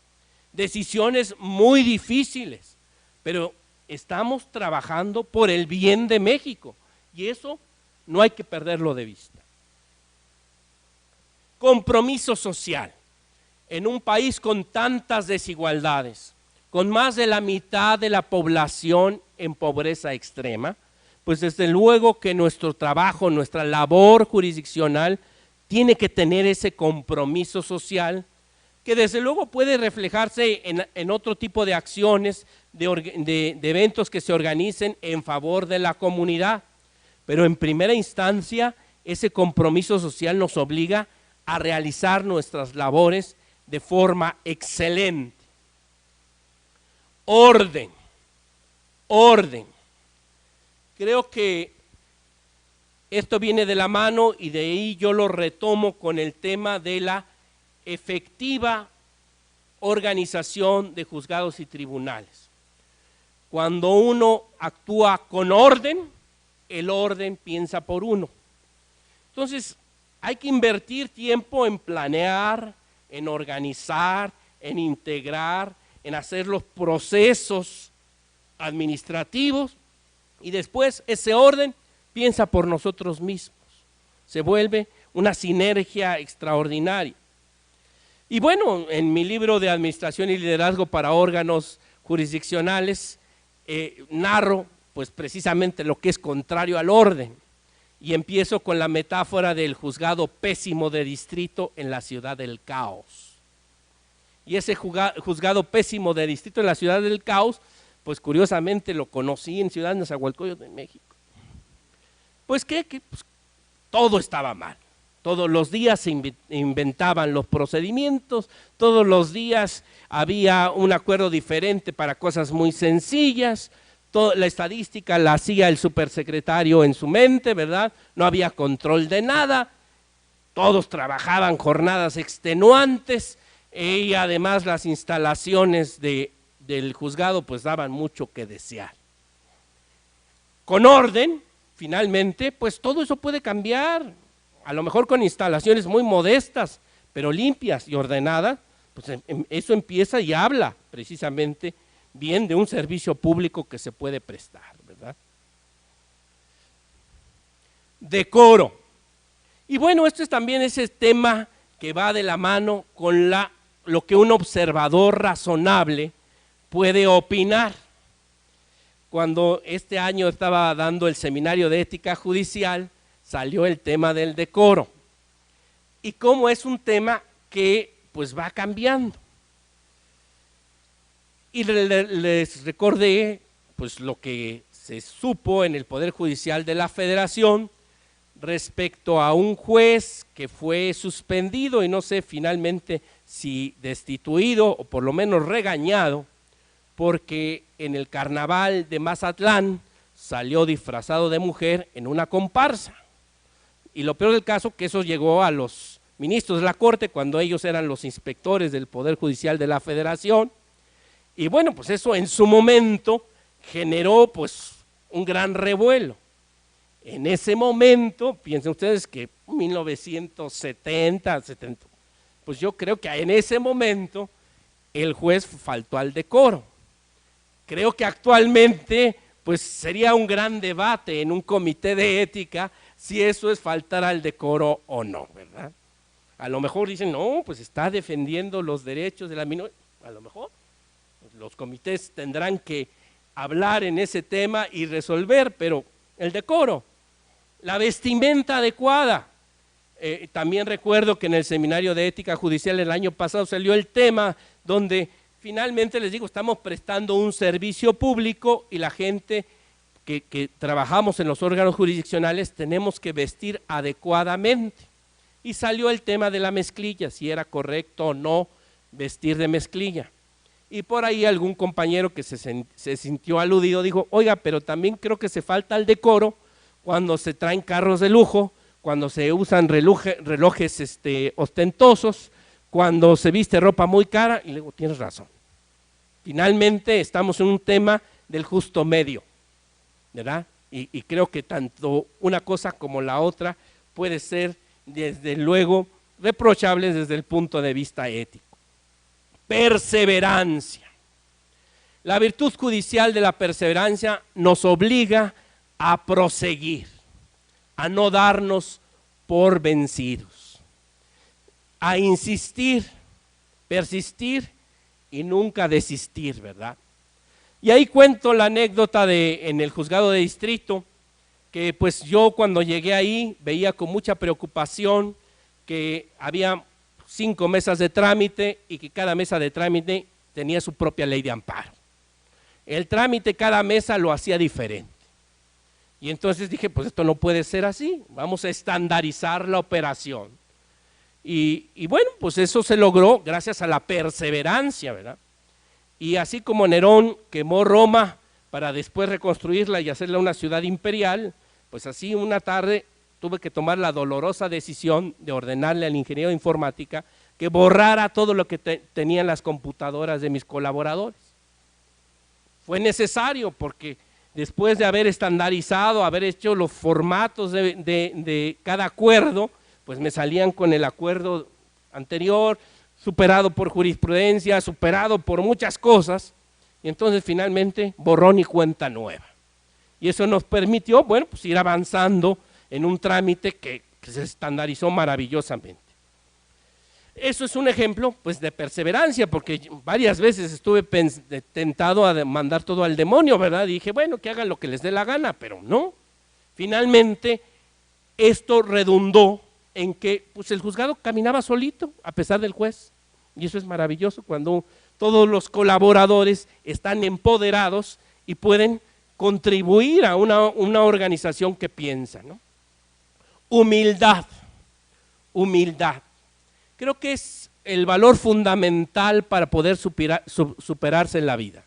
decisiones muy difíciles, pero estamos trabajando por el bien de México y eso no hay que perderlo de vista. Compromiso social. En un país con tantas desigualdades, con más de la mitad de la población en pobreza extrema, pues desde luego que nuestro trabajo, nuestra labor jurisdiccional tiene que tener ese compromiso social que desde luego puede reflejarse en otro tipo de acciones, de eventos que se organicen en favor de la comunidad, pero en primera instancia ese compromiso social nos obliga a realizar nuestras labores de forma excelente. Orden, orden. Creo que esto viene de la mano y de ahí yo lo retomo con el tema de la efectiva organización de juzgados y tribunales. Cuando uno actúa con orden, el orden piensa por uno. Entonces, hay que invertir tiempo en planear, en organizar, en integrar, en hacer los procesos administrativos y después ese orden piensa por nosotros mismos. Se vuelve una sinergia extraordinaria. Y bueno, en mi libro de Administración y Liderazgo para órganos jurisdiccionales narro pues precisamente lo que es contrario al orden y empiezo con la metáfora del juzgado pésimo de distrito en la ciudad del caos. Y ese juzgado pésimo de distrito en la ciudad del caos, pues curiosamente lo conocí en Ciudad Nezahualcóyotl, en México. Pues que pues, todo estaba mal. Todos los días se inventaban los procedimientos, todos los días había un acuerdo diferente para cosas muy sencillas, la estadística la hacía el supersecretario en su mente, ¿verdad? No había control de nada, todos trabajaban jornadas extenuantes y además las instalaciones del juzgado pues daban mucho que desear. Con orden, finalmente, pues todo eso puede cambiar. A lo mejor con instalaciones muy modestas, pero limpias y ordenadas, pues eso empieza y habla precisamente bien de un servicio público que se puede prestar, ¿verdad? Decoro. Y bueno, esto es también ese tema que va de la mano con lo que un observador razonable puede opinar. Cuando este año estaba dando el seminario de ética judicial, salió el tema del decoro y cómo es un tema que pues va cambiando. Y les recordé pues lo que se supo en el Poder Judicial de la Federación respecto a un juez que fue suspendido y no sé finalmente si destituido o por lo menos regañado porque en el carnaval de Mazatlán salió disfrazado de mujer en una comparsa. Y lo peor del caso que eso llegó a los ministros de la Corte cuando ellos eran los inspectores del Poder Judicial de la Federación. Y bueno, pues eso en su momento generó pues un gran revuelo. En ese momento, piensen ustedes que 1970, pues yo creo que en ese momento el juez faltó al decoro. Creo que actualmente pues sería un gran debate en un comité de ética si eso es faltar al decoro o no, ¿verdad? A lo mejor dicen, no, pues está defendiendo los derechos de la minoría, a lo mejor pues los comités tendrán que hablar en ese tema y resolver, pero el decoro, la vestimenta adecuada. También recuerdo que en el seminario de ética judicial el año pasado salió el tema donde finalmente les digo, estamos prestando un servicio público y la gente que trabajamos en los órganos jurisdiccionales tenemos que vestir adecuadamente. Y salió el tema de la mezclilla, si era correcto o no vestir de mezclilla. Y por ahí algún compañero que se sintió aludido dijo, oiga, pero también creo que se falta el decoro cuando se traen carros de lujo, cuando se usan relojes ostentosos, cuando se viste ropa muy cara, y le digo, tienes razón. Finalmente estamos en un tema del justo medio, ¿verdad? Y creo que tanto una cosa como la otra puede ser, desde luego, reprochable desde el punto de vista ético. Perseverancia. La virtud judicial de la perseverancia nos obliga a proseguir, a no darnos por vencidos, a insistir, persistir y nunca desistir, ¿verdad? Y ahí cuento la anécdota en el juzgado de distrito, que pues yo cuando llegué ahí veía con mucha preocupación que había 5 mesas de trámite y que cada mesa de trámite tenía su propia ley de amparo. El trámite cada mesa lo hacía diferente. Y entonces dije, pues esto no puede ser así, vamos a estandarizar la operación. Y bueno, pues eso se logró gracias a la perseverancia, ¿verdad? Y así como Nerón quemó Roma para después reconstruirla y hacerla una ciudad imperial, pues así una tarde tuve que tomar la dolorosa decisión de ordenarle al ingeniero de informática que borrara todo lo que tenían las computadoras de mis colaboradores. Fue necesario porque después de haber estandarizado, haber hecho los formatos de cada acuerdo, pues me salían con el acuerdo anterior, superado por jurisprudencia, superado por muchas cosas, y entonces finalmente borrón y cuenta nueva. Y eso nos permitió, bueno, pues ir avanzando en un trámite que se estandarizó maravillosamente. Eso es un ejemplo pues de perseverancia, porque varias veces estuve tentado a mandar todo al demonio, ¿verdad? Y dije, bueno, que hagan lo que les dé la gana, pero no. Finalmente, esto redundó en que pues, el juzgado caminaba solito, a pesar del juez. Y eso es maravilloso, cuando todos los colaboradores están empoderados y pueden contribuir a una organización que piensa, ¿no? Humildad, humildad. Creo que es el valor fundamental para poder superarse en la vida.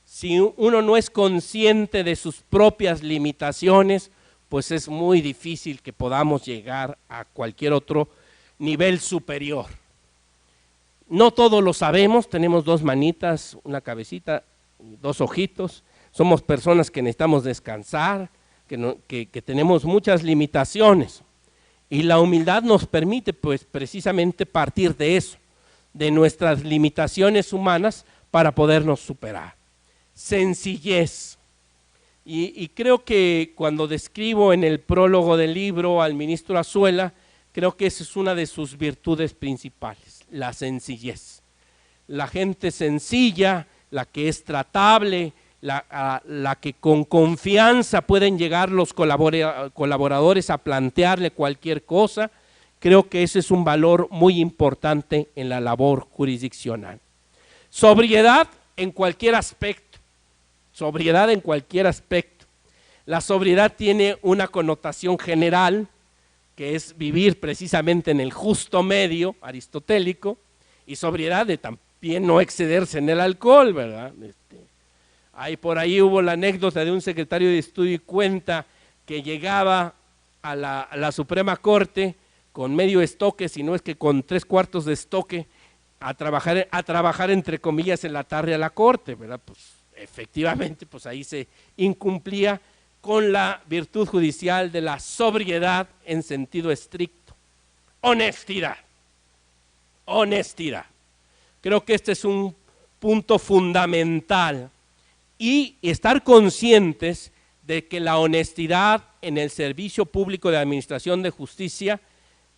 Si uno no es consciente de sus propias limitaciones, pues es muy difícil que podamos llegar a cualquier otro nivel superior. No todo lo sabemos, tenemos 2 manitas, una cabecita, 2 ojitos, somos personas que necesitamos descansar, que tenemos muchas limitaciones. Y la humildad nos permite pues precisamente partir de eso, de nuestras limitaciones humanas para podernos superar. Sencillez. Y creo que cuando describo en el prólogo del libro al ministro Azuela, creo que esa es una de sus virtudes principales, la sencillez. La gente sencilla, la que es tratable, la que con confianza pueden llegar los colaboradores a plantearle cualquier cosa, creo que ese es un valor muy importante en la labor jurisdiccional. Sobriedad en cualquier aspecto, sobriedad en cualquier aspecto. La sobriedad tiene una connotación general, que es vivir precisamente en el justo medio aristotélico, y sobriedad de también no excederse en el alcohol, ¿verdad? Ahí por ahí hubo la anécdota de un secretario de estudio y cuenta que llegaba a la Suprema Corte con medio estoque, si no es que con 3/4 de estoque, a trabajar entre comillas en la tarde a la Corte, ¿verdad? Pues efectivamente, pues ahí se incumplía con la virtud judicial de la sobriedad en sentido estricto. Honestidad, honestidad. Creo que este es un punto fundamental. Y estar conscientes de que la honestidad en el servicio público de administración de justicia,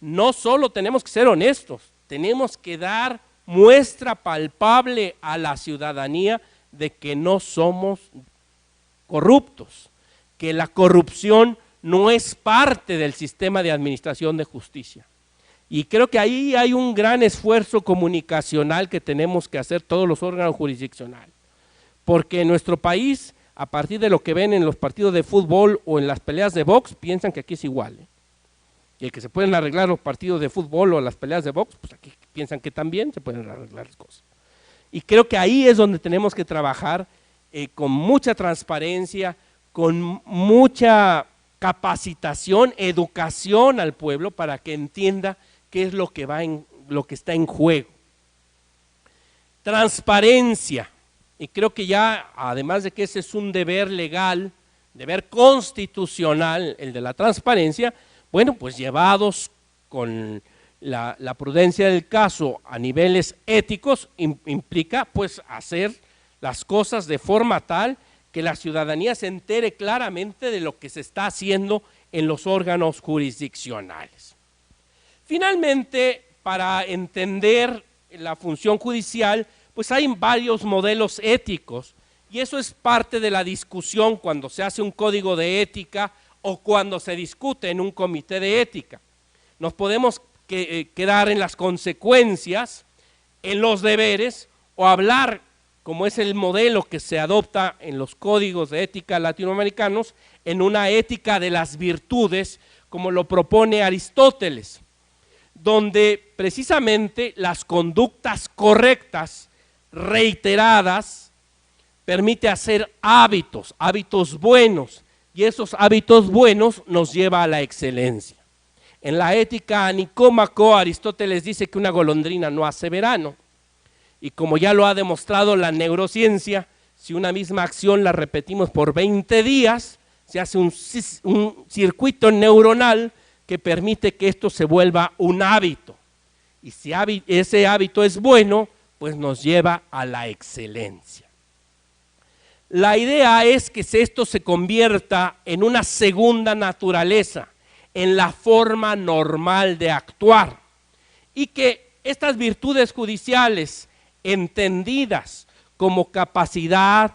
no solo tenemos que ser honestos, tenemos que dar muestra palpable a la ciudadanía de que no somos corruptos, que la corrupción no es parte del sistema de administración de justicia. Y creo que ahí hay un gran esfuerzo comunicacional que tenemos que hacer todos los órganos jurisdiccionales. Porque en nuestro país, a partir de lo que ven en los partidos de fútbol o en las peleas de box, piensan que aquí es igual, ¿eh? Y que se pueden arreglar los partidos de fútbol o las peleas de box, pues aquí piensan que también se pueden arreglar las cosas. Y creo que ahí es donde tenemos que trabajar con mucha transparencia, con mucha capacitación, educación al pueblo para que entienda qué es lo que está en juego. Transparencia. Y creo que ya, además de que ese es un deber legal, deber constitucional, el de la transparencia, bueno, pues llevados con la prudencia del caso a niveles éticos, implica pues hacer las cosas de forma tal que la ciudadanía se entere claramente de lo que se está haciendo en los órganos jurisdiccionales. Finalmente, para entender la función judicial, pues hay varios modelos éticos y eso es parte de la discusión cuando se hace un código de ética o cuando se discute en un comité de ética. Nos podemos quedar en las consecuencias, en los deberes o hablar, como es el modelo que se adopta en los códigos de ética latinoamericanos, en una ética de las virtudes, como lo propone Aristóteles, donde precisamente las conductas correctas, reiteradas, permite hacer hábitos buenos, y esos hábitos buenos nos lleva a la excelencia. En la ética a Nicómaco, Aristóteles dice que una golondrina no hace verano, y como ya lo ha demostrado la neurociencia, si una misma acción la repetimos por 20 días, se hace un circuito neuronal que permite que esto se vuelva un hábito. Y si ese hábito es bueno, pues nos lleva a la excelencia. La idea es que esto se convierta en una segunda naturaleza, en la forma normal de actuar, y que estas virtudes judiciales, entendidas como capacidad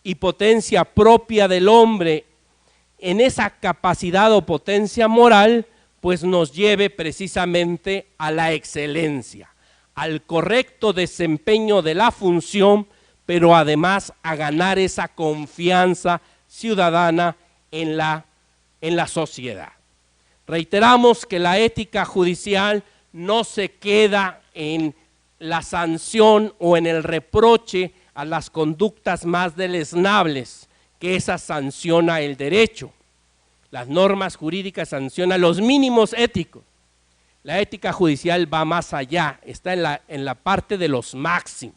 y potencia propia del hombre, en esa capacidad o potencia moral, pues nos lleve precisamente a la excelencia, al correcto desempeño de la función, pero además a ganar esa confianza ciudadana en la sociedad. Reiteramos que la ética judicial no se queda en la sanción o en el reproche a las conductas más deleznables, que esa sanciona el derecho. Las normas jurídicas sancionan los mínimos éticos. La ética judicial va más allá, está en la parte de los máximos.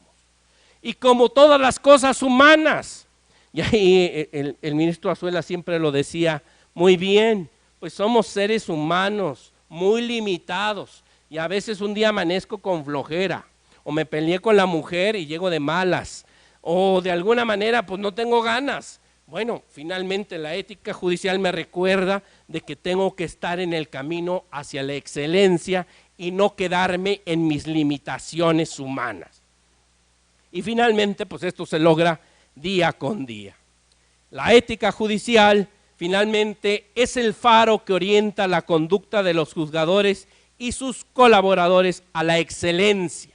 Y como todas las cosas humanas, y ahí el ministro Azuela siempre lo decía muy bien, pues somos seres humanos muy limitados y a veces un día amanezco con flojera o me peleé con la mujer y llego de malas o de alguna manera pues no tengo ganas. Bueno, finalmente la ética judicial me recuerda de que tengo que estar en el camino hacia la excelencia y no quedarme en mis limitaciones humanas. Y finalmente, pues esto se logra día con día. La ética judicial finalmente es el faro que orienta la conducta de los juzgadores y sus colaboradores a la excelencia.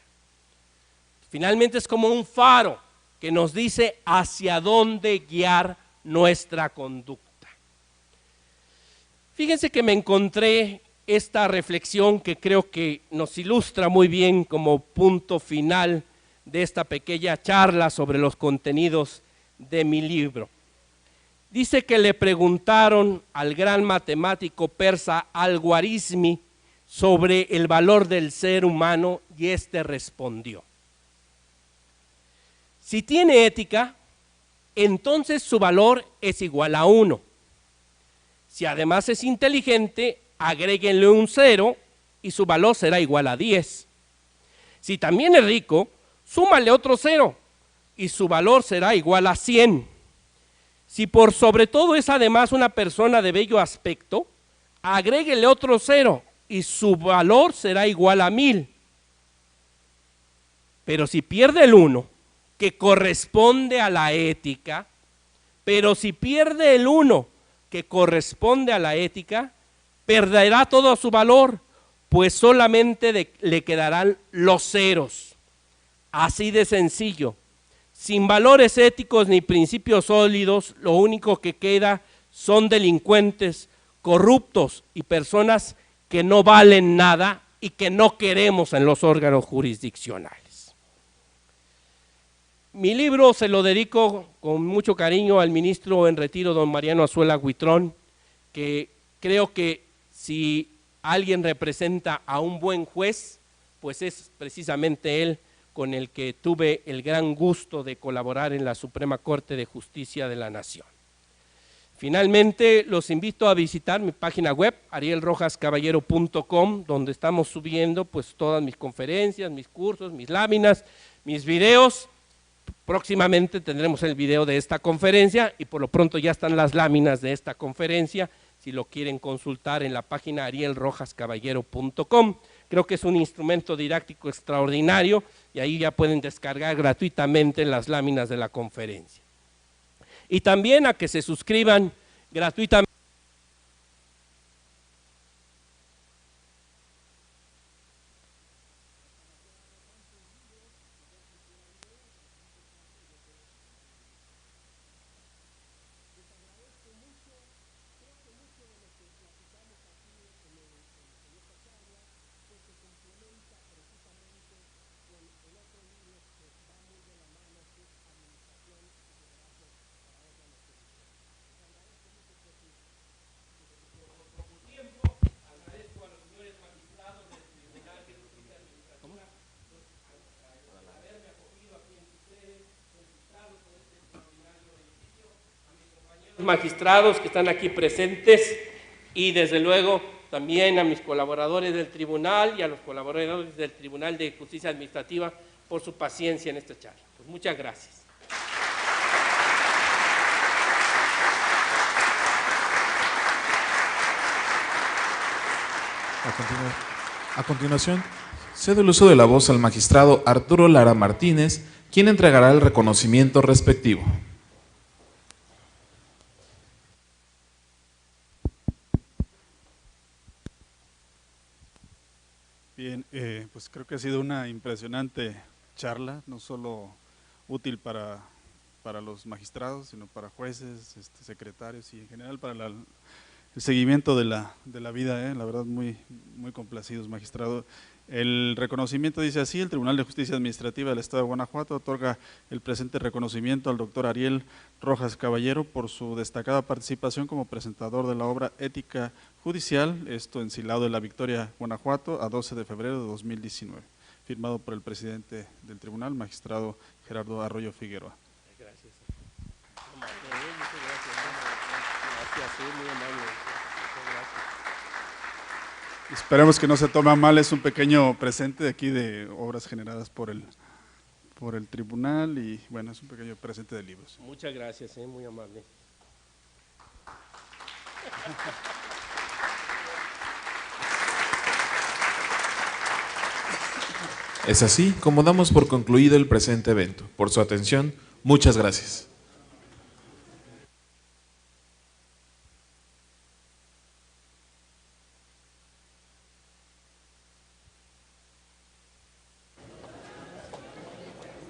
Finalmente es como un faro que nos dice hacia dónde guiar nuestra conducta. Fíjense que me encontré esta reflexión que creo que nos ilustra muy bien como punto final de esta pequeña charla sobre los contenidos de mi libro. Dice que le preguntaron al gran matemático persa Al-Khwarizmi sobre el valor del ser humano y éste respondió: si tiene ética, entonces su valor es igual a 1. Si además es inteligente, agréguenle un 0 y su valor será igual a 10. Si también es rico, súmale otro 0 y su valor será igual a 100. Si por sobre todo es además una persona de bello aspecto, agréguele otro 0 y su valor será igual a 1000. Pero si pierde el 1, que corresponde a la ética, perderá todo su valor, pues solamente le quedarán los ceros. Así de sencillo. Sin valores éticos ni principios sólidos, lo único que queda son delincuentes, corruptos y personas que no valen nada y que no queremos en los órganos jurisdiccionales. Mi libro se lo dedico con mucho cariño al ministro en retiro, don Mariano Azuela Huitrón, que creo que si alguien representa a un buen juez, pues es precisamente él, con el que tuve el gran gusto de colaborar en la Suprema Corte de Justicia de la Nación. Finalmente, los invito a visitar mi página web, arielrojascaballero.com, donde estamos subiendo pues todas mis conferencias, mis cursos, mis láminas, mis videos. Próximamente tendremos el video de esta conferencia y por lo pronto ya están las láminas de esta conferencia, si lo quieren consultar en la página arielrojascaballero.com. Creo que es un instrumento didáctico extraordinario y ahí ya pueden descargar gratuitamente las láminas de la conferencia. Y también a que se suscriban gratuitamente. Magistrados que están aquí presentes y desde luego también a mis colaboradores del tribunal y a los colaboradores del Tribunal de Justicia Administrativa por su paciencia en esta charla. Pues muchas gracias. A continuación, cedo el uso de la voz al magistrado Arturo Lara Martínez, quien entregará el reconocimiento respectivo. Bien, pues creo que ha sido una impresionante charla, no solo útil para los magistrados, sino para jueces, secretarios y en general para el seguimiento de la vida, la verdad muy complacidos, magistrado. El reconocimiento dice así: el Tribunal de Justicia Administrativa del Estado de Guanajuato otorga el presente reconocimiento al doctor Ariel Rojas Caballero por su destacada participación como presentador de la obra Ética Judicial, esto en Silao de la Victoria, Guanajuato, a 12 de febrero de 2019, firmado por el presidente del tribunal, magistrado Gerardo Arroyo Figueroa. Gracias. Gracias, muy amable. Esperemos que no se tome a mal, es un pequeño presente de aquí de obras generadas por el tribunal y bueno, es un pequeño presente de libros. Muchas gracias, muy amable. Es así como damos por concluido el presente evento. Por su atención, muchas gracias.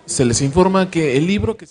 Se les informa que el libro que